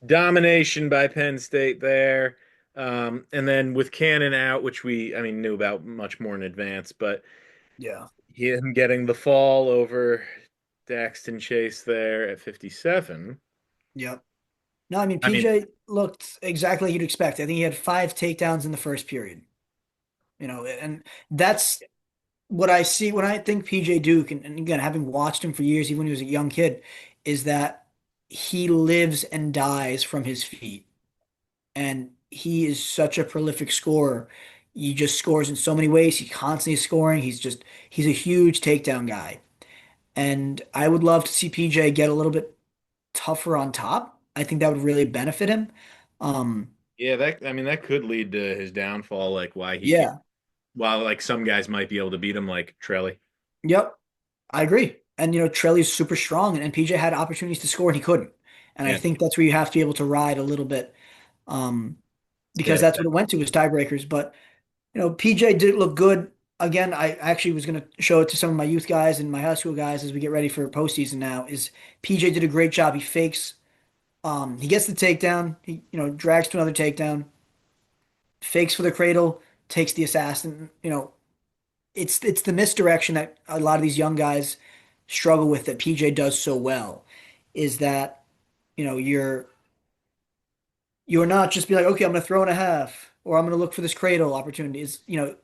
domination by Penn State there. And then with Cannon out, which I mean, knew about much more in advance, but Yeah. him getting the fall over Daxton Chase there at 57. Yep. No, I mean I mean, PJ looked exactly like you'd expect. I think he had 5 takedowns in the first period. And that's what I see when I think PJ Duke, and again, having watched him for years, even when he was a young kid, is that he lives and dies from his feet. And he is such a prolific scorer. He just scores in so many ways. He's constantly scoring. He's a huge takedown guy. And I would love to see PJ get a little bit tougher on top. I think that would really benefit him. Um, yeah, I mean, that could lead to his downfall, like why he can't, yeah, while like some guys might be able to beat him, like Trelly. yep, I agree. And Trelly's super strong, and PJ had opportunities to score and he couldn't. And I Yeah. think that's where you have to be able to ride a little bit, um, because Yeah. that's what it went to was tiebreakers. But PJ did look good. Again, I actually was going to show it to some of my youth guys and my high school guys as we get ready for postseason now. Is PJ did a great job. He fakes. He gets the takedown. He drags to another takedown. Fakes for the cradle. Takes the assassin. It's the misdirection that a lot of these young guys struggle with that PJ does so well. Is that you're not just be like, okay, I'm going to throw in a half or I'm going to look for this cradle opportunity. Is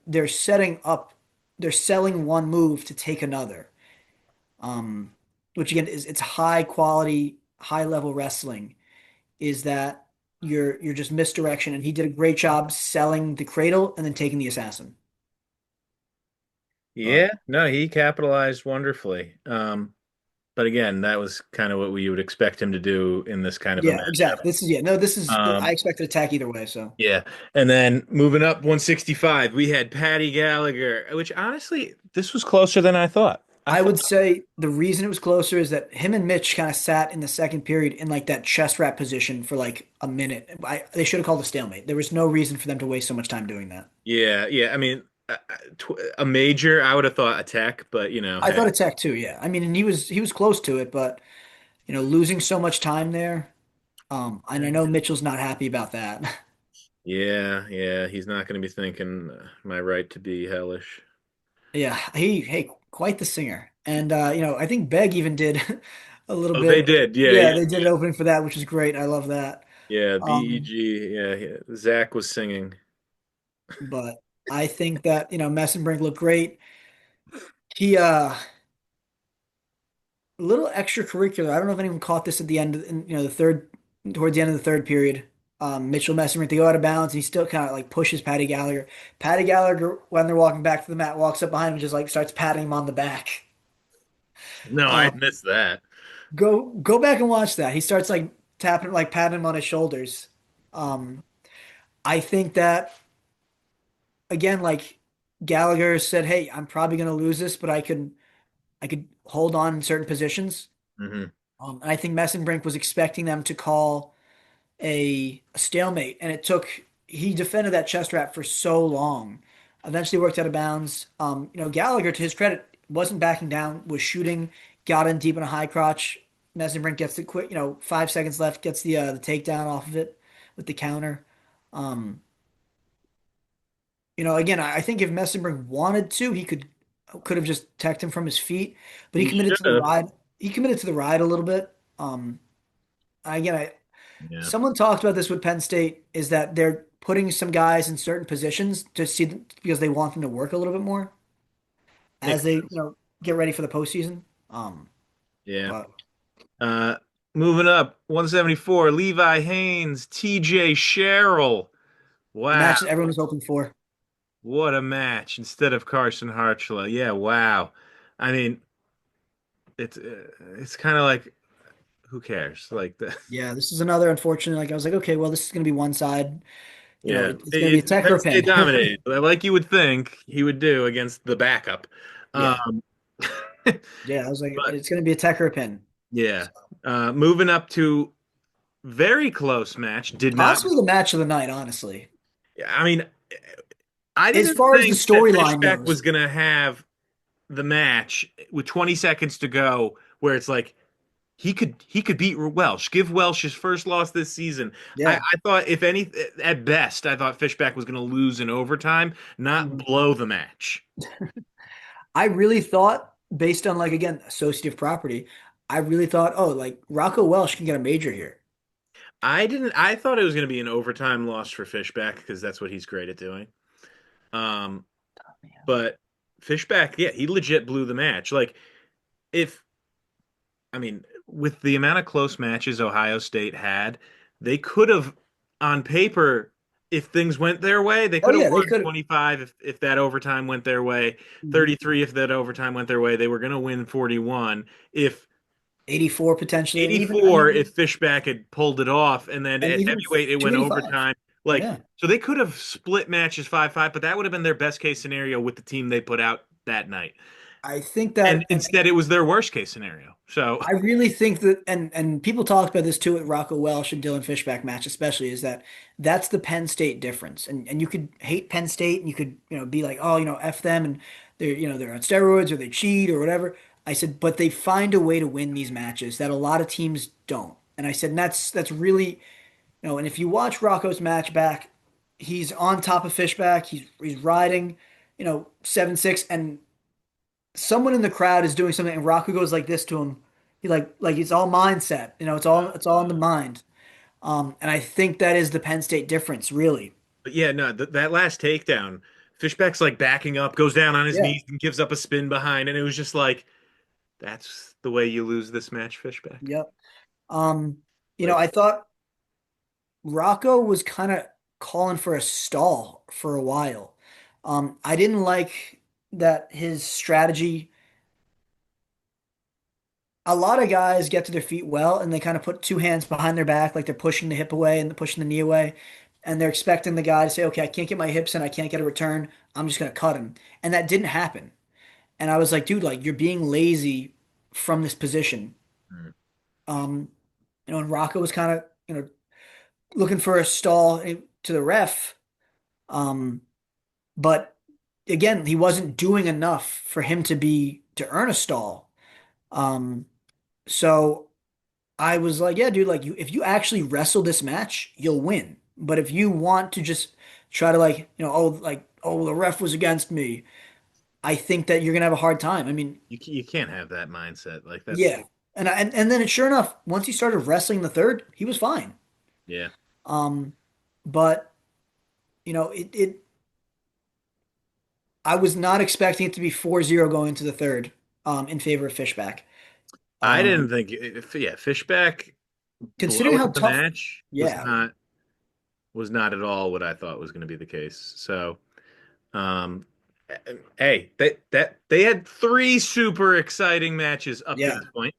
they're setting up, they're selling one move to take another. Um, which again is it's high quality, high level wrestling. Is that you're just misdirection, and he did a great job selling the cradle and then taking the assassin. Yeah, But no, he capitalized wonderfully. But again, that was kind of what we would expect him to do in this kind of a yeah, matchup. exactly. This is yeah, no, this is I Um, expected attack either way. So yeah, and then moving up 165, we had Patty Gallagher, which honestly, this was closer than I thought. I I thought, would say the reason it was closer is that him and Mitch kind of sat in the second period in like that chest wrap position for like a minute. They should have called a stalemate. There was no reason for them to waste so much time doing that. yeah, yeah. I mean, a major, I would have thought attack, but I hey, thought attack too, yeah. I mean, and he was close to it, but losing so much time there. And I know Mitchell's not happy about that. yeah, yeah. He's not going to be thinking my right to be hellish. Yeah, hey, quite the singer. And I think Beg even did a little Oh, they bit. did. Yeah, Yeah, yeah, they did an opening for that, which is great. I love that. yeah. Um, BEG. Yeah, yeah. Zach was singing. but I think that, Messenbrink looked great. He a little extracurricular. I don't know if anyone caught this at the end, in, the third, towards the end of the third period. Mitchell Messerschmidt, they go out of bounds, and he still kind of like pushes Patty Gallagher. Patty Gallagher, when they're walking back to the mat, walks up behind him and just like starts patting him on the back. No, I Um, missed that. go back and watch that. He starts like tapping, like patting him on his shoulders. Um, I think that again, like Gallagher said, "Hey, I'm probably going to lose this, but I could hold on in certain positions." Hmm. And I think Messenbrink was expecting them to call a stalemate, and it took. He defended that chest wrap for so long. Eventually worked out of bounds. Gallagher, to his credit, wasn't backing down, was shooting, got in deep in a high crotch. Messenbrink gets the quick, 5 seconds left, gets the takedown off of it with the counter. Um, again, I think if Messenbrink wanted to, he could have just teched him from his feet, but he He committed should to the have. ride. He committed to the ride a little bit. Again, Yeah. someone talked about this with Penn State is that they're putting some guys in certain positions to see because they want them to work a little bit more as Makes they, sense. get ready for the postseason. Yeah. But Uh, moving up, 174, Levi Haynes, TJ Sherrill. the Wow. match that everyone was hoping for. What a match instead of Carson Hartshla. Yeah, wow. I mean, it's kind of like who cares? Like the Yeah, this is another unfortunate. Like I was like, okay, well, this is going to be one side. yeah, It's going to be a tech Penn or a pin. State dominated, like you would think he would do against the backup. Yeah, Um, yeah. I was like, but it's going to be a tech or a pin. yeah, moving up to very close match. Did not. Possibly the match of the night, honestly. I mean, I As didn't far as the think that storyline Fishback goes, was gonna have the match with 20 seconds to go, where it's like he could beat Welsh, give Welsh his first loss this season. yeah. I thought if any at best, I thought Fishback was gonna lose in overtime, not Mhm. blow the match. I really thought, based on like again associative property, I really thought, oh, like Rocco Welsh can get a major here. I didn't. I thought it was gonna be an overtime loss for Fishback because that's what he's great at doing. Um, but Fishback, yeah, he legit blew the match. Like if I mean, with the amount of close matches Ohio State had, they could have, on paper, if things went their way, they Oh could have yeah, they won could 25 if that overtime went their way, mhm. 33 if that overtime went their way. They were going to win 41. If 84 potentially, and even I 84 mean, if Fishback had pulled it off, and then and at even heavyweight it went 285. overtime. Like, Yeah, so they could have split matches 5-5, but that would have been their best case scenario with the team they put out that night. I think And that, and instead it was their worst case scenario. So I really think that, and people talked about this too at Rocco Welsh and Dylan Fishback match, especially, is that that's the Penn State difference. And you could hate Penn State, and you could be like, oh, f them, and they're on steroids or they cheat or whatever. I said, but they find a way to win these matches that a lot of teams don't. And I said, and that's really and if you watch Rocco's match back, he's on top of Fishback, he's riding, 7-6, and someone in the crowd is doing something and Raku goes like this to him. He like it's all mindset. It's all in the mind. And I think that is the Penn State difference, really. But yeah, no, that last takedown, Fishback's like backing up, goes down on his Yeah. knees and gives up a spin behind, and it was just like, that's the way you lose this match, Fishback. Yep. Um, Like, I thought Rocco was kind of calling for a stall for a while. I didn't like that his strategy. A lot of guys get to their feet well and they kind of put two hands behind their back, like they're pushing the hip away and they're pushing the knee away. And they're expecting the guy to say, okay, I can't get my hips in, I can't get a return. I'm just going to cut him. And that didn't happen. And I was like, dude, like you're being lazy from this position. mm. Um, and Rocco was kind of, looking for a stall to the ref. Um, but again, he wasn't doing enough for him to earn a stall. Um, so I was like, yeah, dude, like if you actually wrestle this match, you'll win. But if you want to just try to like, oh, the ref was against me, I think that you're gonna have a hard time. I mean, You can't have that mindset. Like, that's, yeah. And then sure enough, once he started wrestling the third, he was fine. yeah. Um, but it I was not expecting it to be 4-0 going into the third, in favor of Fishback. I Um, didn't think, yeah, Fishback considering how blowing the tough, match was yeah, not. was not at all what I thought was going to be the case. So, um, hey, they had three super exciting matches up to Yeah. this point.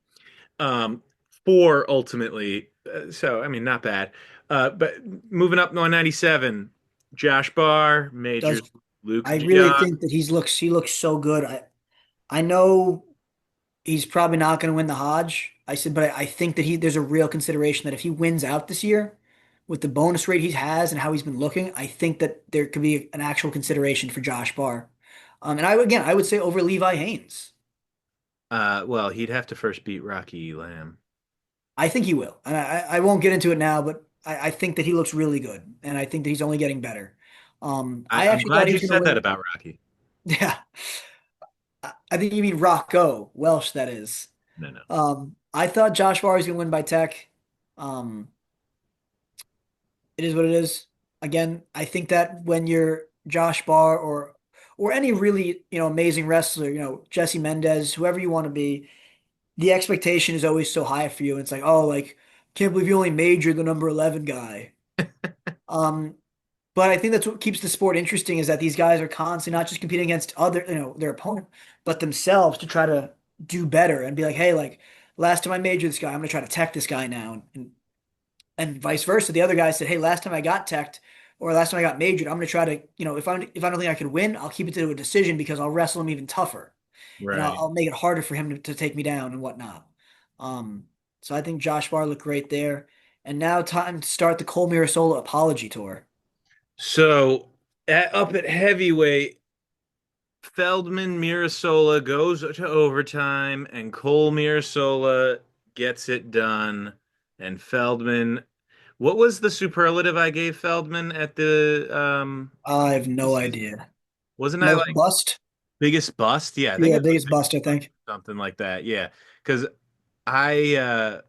Um, four ultimately. So I mean, not bad. But moving up to 197, Josh Barr, Majors, Does Luke I really John. think that he looks so good. I know he's probably not going to win the Hodge. I said, but I think that there's a real consideration that if he wins out this year with the bonus rate he has and how he's been looking, I think that there could be an actual consideration for Josh Barr. And I would say over Levi Haynes. Well, he'd have to first beat Rocky Lamb. I think he will. And I won't get into it now, but I think that he looks really good. And I think that he's only getting better. I I'm actually thought glad he you was going to said that win. about Rocky. Yeah. I think you mean Rocco, Welsh, that is. No, no. I thought Josh Barr was going to win by tech. Um, it is what it is. Again, I think that when you're Josh Barr or any really, amazing wrestler, Jesse Mendez, whoever you want to be, the expectation is always so high for you. It's like, oh, like, can't believe you only majored the number 11 guy. Um, but I think that's what keeps the sport interesting is that these guys are constantly not just competing against other, their opponent, but themselves to try to do better and be like, hey, like last time I majored this guy, I'm gonna try to tech this guy now, and vice versa. The other guy said, hey, last time I got teched or last time I got majored, I'm gonna try to, if I don't think I could win, I'll keep it to a decision because I'll wrestle him even tougher and Right. I'll make it harder for him to take me down and whatnot. Um, so I think Josh Barr looked great there. And now time to start the Cole Mirasola apology tour. So up at heavyweight, Feldman Mirasola goes to overtime, and Cole Mirasola gets it done. And Feldman, what was the superlative I gave Feldman at the I have no season? idea. Wasn't I Most like bust? biggest bust? Yeah, I think Yeah, it was biggest bust, I think. something like that. Yeah, because I uh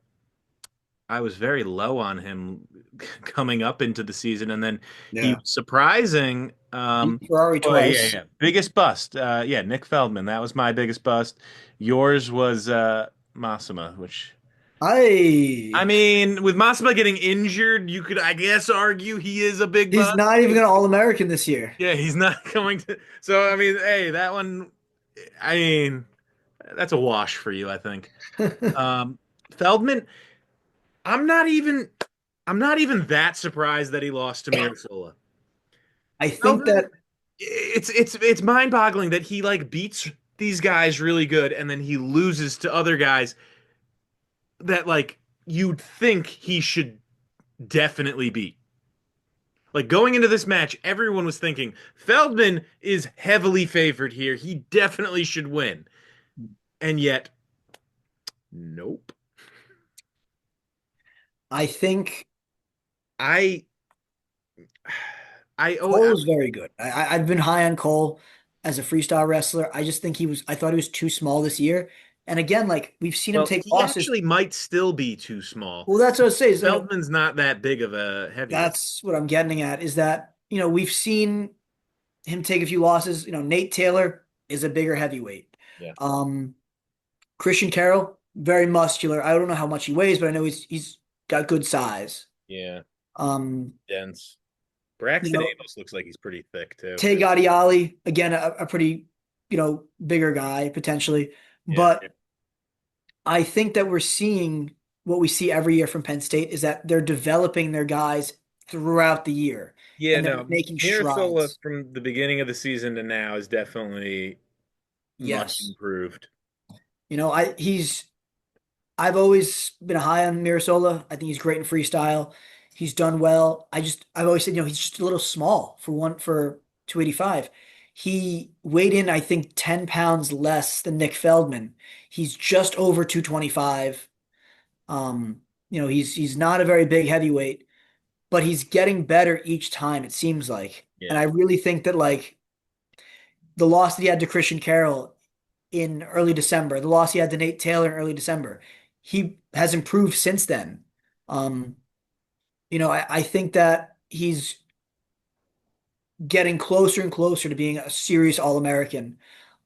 I was very low on him coming up into the season, and then he Yeah. was surprising. Beat Ferrari Oh yeah, twice. yeah, biggest bust. Yeah, Nick Feldman. That was my biggest bust. Yours was Massima, which I I mean, with Massima getting injured, you could, I guess, argue he is a big He's bust. not even an All-American this year. Yeah, he's not going to. So I mean, hey, that one. I mean, that's a wash for you, I think. Um, Feldman. I'm not even. I'm not even that surprised that he lost to Mirasola. I think Feldman, that it's mind-boggling that he like beats these guys really good and then he loses to other guys that like you'd think he should definitely beat. Like going into this match, everyone was thinking Feldman is heavily favored here. He definitely should win. And yet, nope. I think I Cole is very good. I've been high on Cole as a freestyle wrestler. I just think I thought he was too small this year. And again, like we've seen him well, take he losses. actually might still be too small. Well, that's what I was saying. Feldman's not that big of a heavyweight. That's what I'm getting at is that, we've seen him take a few losses. Nate Taylor is a bigger heavyweight. Yeah. Um, Christian Carroll, very muscular. I don't know how much he weighs, but I know he's got good size. Yeah. Um, Dense. you Braxton know, Amos looks like he's pretty thick too. Tay Gadiali, again, a pretty, bigger guy potentially. Yeah. But I think that we're seeing what we see every year from Penn State is that they're developing their guys throughout the year Yeah, and they're no. making Mirasola strides. from the beginning of the season to now is definitely much Yes. improved. You know, I he's I've always been high on Mirasola. I think he's great in freestyle. He's done well. I've always said, he's just a little small for 285. He weighed in, I think, 10 pounds less than Nick Feldman. He's just over 225. He's not a very big heavyweight, but he's getting better each time, it seems like. And Yeah. I really think that like the loss that he had to Christian Carroll in early December, the loss he had to Nate Taylor in early December, he has improved since then. Um, I think that he's getting closer and closer to being a serious All-American.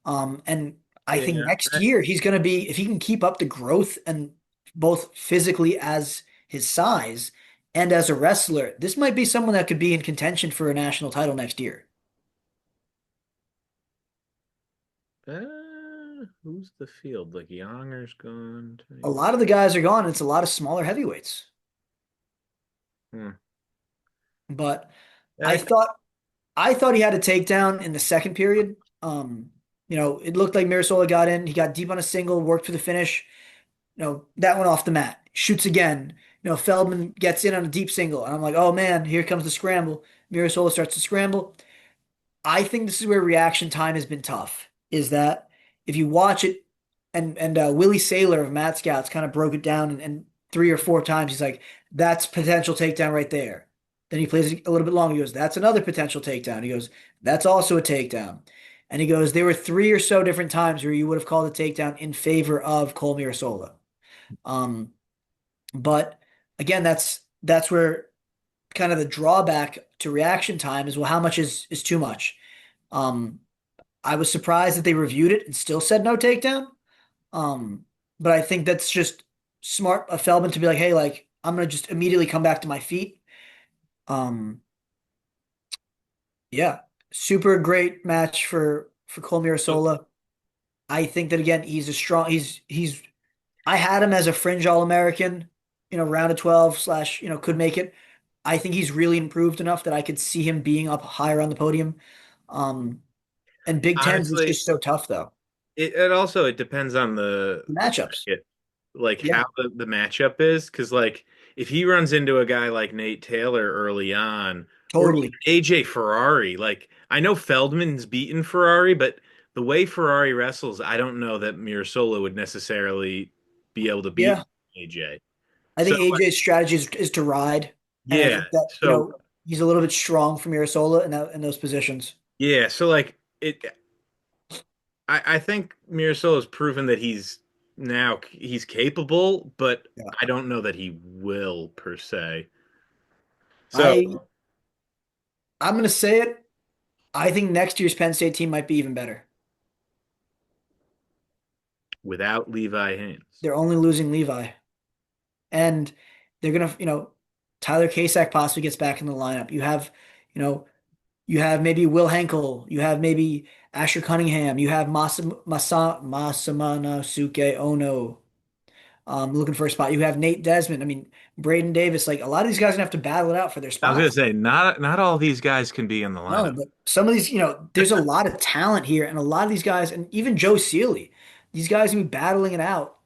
And I think Yeah. next year he's going to be, if he can keep up the growth and both physically as his size and as a wrestler, this might be someone that could be in contention for a national title next year. Who's the field? Like Younger's gone. A lot of the guys are gone. It's a lot of smaller heavyweights. Hmm. But I I, thought I thought he had a takedown in the second period. It looked like Mirasola got in. He got deep on a single, worked for the finish. That went off the mat. Shoots again. Feldman gets in on a deep single. And I'm like, oh man, here comes the scramble. Mirasola starts to scramble. I think this is where reaction time has been tough. Is that if you watch it, and Willie Saylor of Matt Scouts kind of broke it down and three or four times. He's like, that's potential takedown right there. Then he plays a little bit longer. He goes, that's another potential takedown. He goes, that's also a takedown. And he goes, there were three or so different times where you would have called a takedown in favor of Cole Mirasola. Um, but again, that's where kind of the drawback to reaction time is, well, how much is too much? Um, I was surprised that they reviewed it and still said no takedown. Um, but I think that's just smart of Feldman to be like, hey, like I'm gonna just immediately come back to my feet. Um, yeah, super great match for Cole Mirasola. I think that again, he's a strong. He's. I had him as a fringe All American, round of 12 slash, could make it. I think he's really improved enough that I could see him being up higher on the podium. Um, and Big Tens is honestly, just so tough though. it also it depends on The the matchups. bracket, like Yeah, how the matchup is, because like if he runs into a guy like Nate Taylor early on, or even totally. AJ Ferrari, like I know Feldman's beaten Ferrari, but the way Ferrari wrestles, I don't know that Mirasola would necessarily be able to beat Yeah. AJ. I So think AJ's strategy is to ride, and I yeah, think that so he's a little bit strong from Mirasola in those positions. yeah, so like it, I think Mirasola's proven that he's capable, but Yeah, I don't know that he will per se. So I I'm gonna say it. I think next year's Penn State team might be even better. without Levi Haynes. They're only losing Levi, and they're gonna Tyler Kasak possibly gets back in the lineup. You know you have maybe Will Henkel. You have maybe Asher Cunningham. You have Masamana Suke Ono. Looking for a spot. You have Nate Desmond. I mean, Braden Davis. Like a lot of these guys are gonna have to battle it out for their I was gonna spots. say not all these guys can be in the No, lineup. but some of these, there's a lot of talent here, and a lot of these guys, and even Joe Seeley, these guys will be battling it out.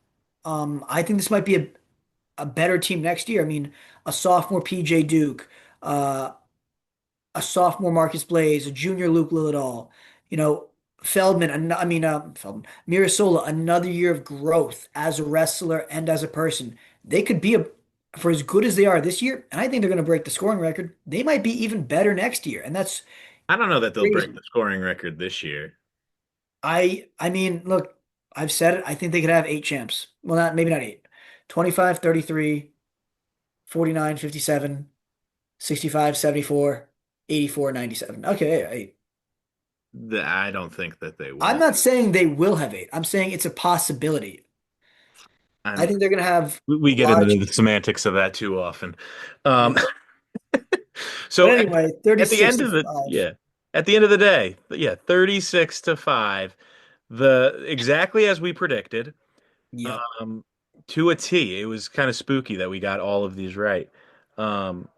I think this might be a better team next year. I mean, a sophomore PJ Duke, uh, a sophomore Marcus Blaze, a junior Luke Lilladall, you know, Feldman, Feldman, Mirasola, another year of growth as a wrestler and as a person. They could be for as good as they are this year, and I think they're going to break the scoring record. They might be even better next year, and that's I don't know that they'll break crazy. the scoring record this year. I mean, look, I've said it. I think they could have eight champs. Well, not maybe not eight. 25, 33, 49, 57, 65, 74, 84, 97. Okay, yeah, eight. I don't think that they I'm will. not saying they will have eight. I'm saying it's a possibility. I I'm think they're going to have we a get lot into of. the semantics of that too often. Yeah. Um, But so anyway, at the 36 end to of the 5. yeah, at the end of the day, yeah, 36-5, the exactly as we predicted. Yep. Um, to a T. It was kind of spooky that we got all of these right. Um,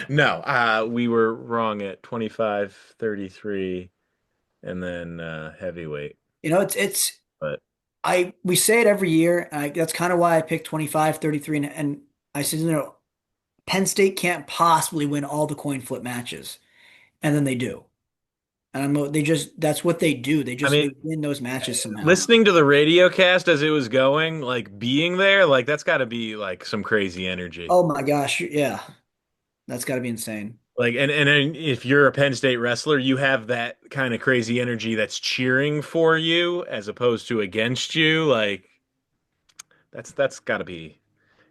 no, we were wrong at 25-33 and then heavyweight. It's But I we say it every year, and that's kind of why I picked 25, 33, and I said, Penn State can't possibly win all the coin flip matches, and then they do. And they just that's what they do. I They mean, win those matches somehow. listening to the radio cast as it was going, like being there, like that's got to be like some crazy energy. Oh my gosh, yeah, that's got to be insane. Like, and then if you're a Penn State wrestler, you have that kind of crazy energy that's cheering for you as opposed to against you. Like, that's got to be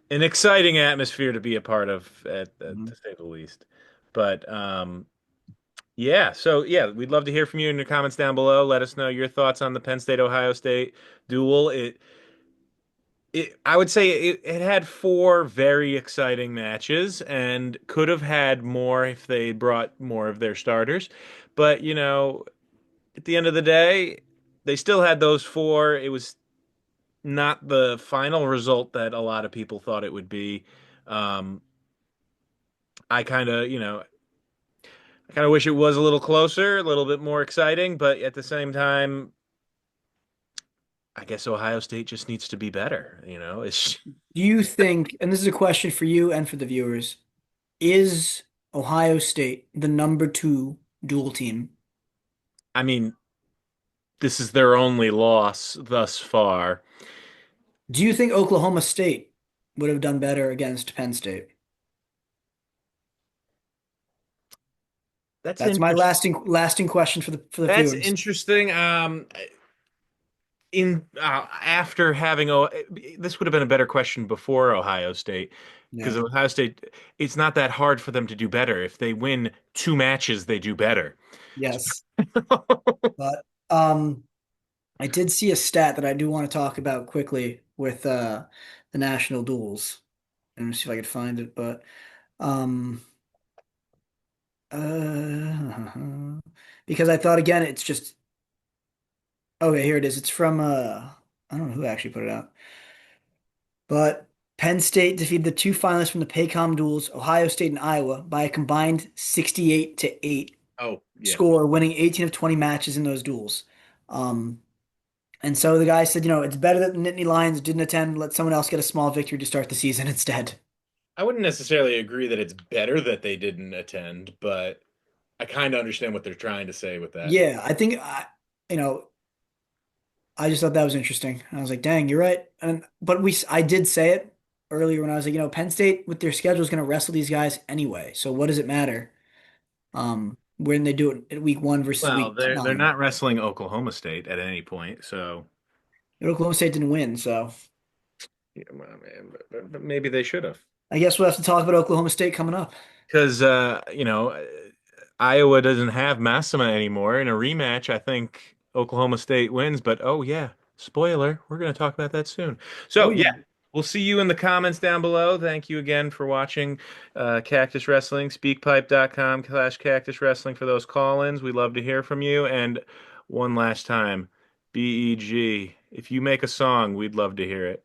an exciting atmosphere to be a part of, Mhm. to say the least. But yeah, so yeah, we'd love to hear from you in the comments down below. Let us know your thoughts on the Penn State Ohio State duel. I would say it had four very exciting matches and could have had more if they brought more of their starters. But, at the end of the day, they still had those four. It was not the final result that a lot of people thought it would be. Um, I kind of, I kind of wish it was a little closer, a little bit more exciting, but at the same time, I guess Ohio State just needs to be better. It's Do you think, and this is a question for you and for the viewers, is Ohio State the number two dual team? I mean, this is their only loss thus far. Do you think Oklahoma State would have done better against Penn State? That's That's my interesting. lasting question for the That's viewers. interesting. In After having this would have been a better question before Ohio State, because Yeah. Ohio State, it's not that hard for them to do better. If they win two matches, they do better. Yes. But I did see a stat that I do want to talk about quickly with the national duels. Let me see if I could find it, but um because I thought again it's just okay, here it is. It's from I don't know who actually put it out. But Penn State defeated the two finalists from the Paycom duels, Ohio State and Iowa, by a combined 68-8 Oh, yeah. score, winning 18 of 20 matches in those duels. Um, and so the guy said, it's better that the Nittany Lions didn't attend, let someone else get a small victory to start the season instead. I wouldn't necessarily agree that it's better that they didn't attend, but I kind of understand what they're trying to say with that. Yeah, I think you know, I just thought that was interesting. I was like, dang, you're right. And but I did say it earlier when I was like, Penn State with their schedule is going to wrestle these guys anyway. So what does it matter? When they do it at week one versus Well, week they're nine. not wrestling Oklahoma State at any point, so Oklahoma State didn't win, so yeah, well, man, but maybe they should have. I guess we'll have to talk about Oklahoma State coming up. Because Iowa doesn't have Massima anymore. In a rematch, I think Oklahoma State wins. But oh yeah, spoiler, we're going to talk about that soon. Oh So yeah, yeah. we'll see you in the comments down below. Thank you again for watching Cactus Wrestling. Speakpipe.com/Cactus Wrestling for those call-ins. We love to hear from you. And one last time, BEG. If you make a song, we'd love to hear it.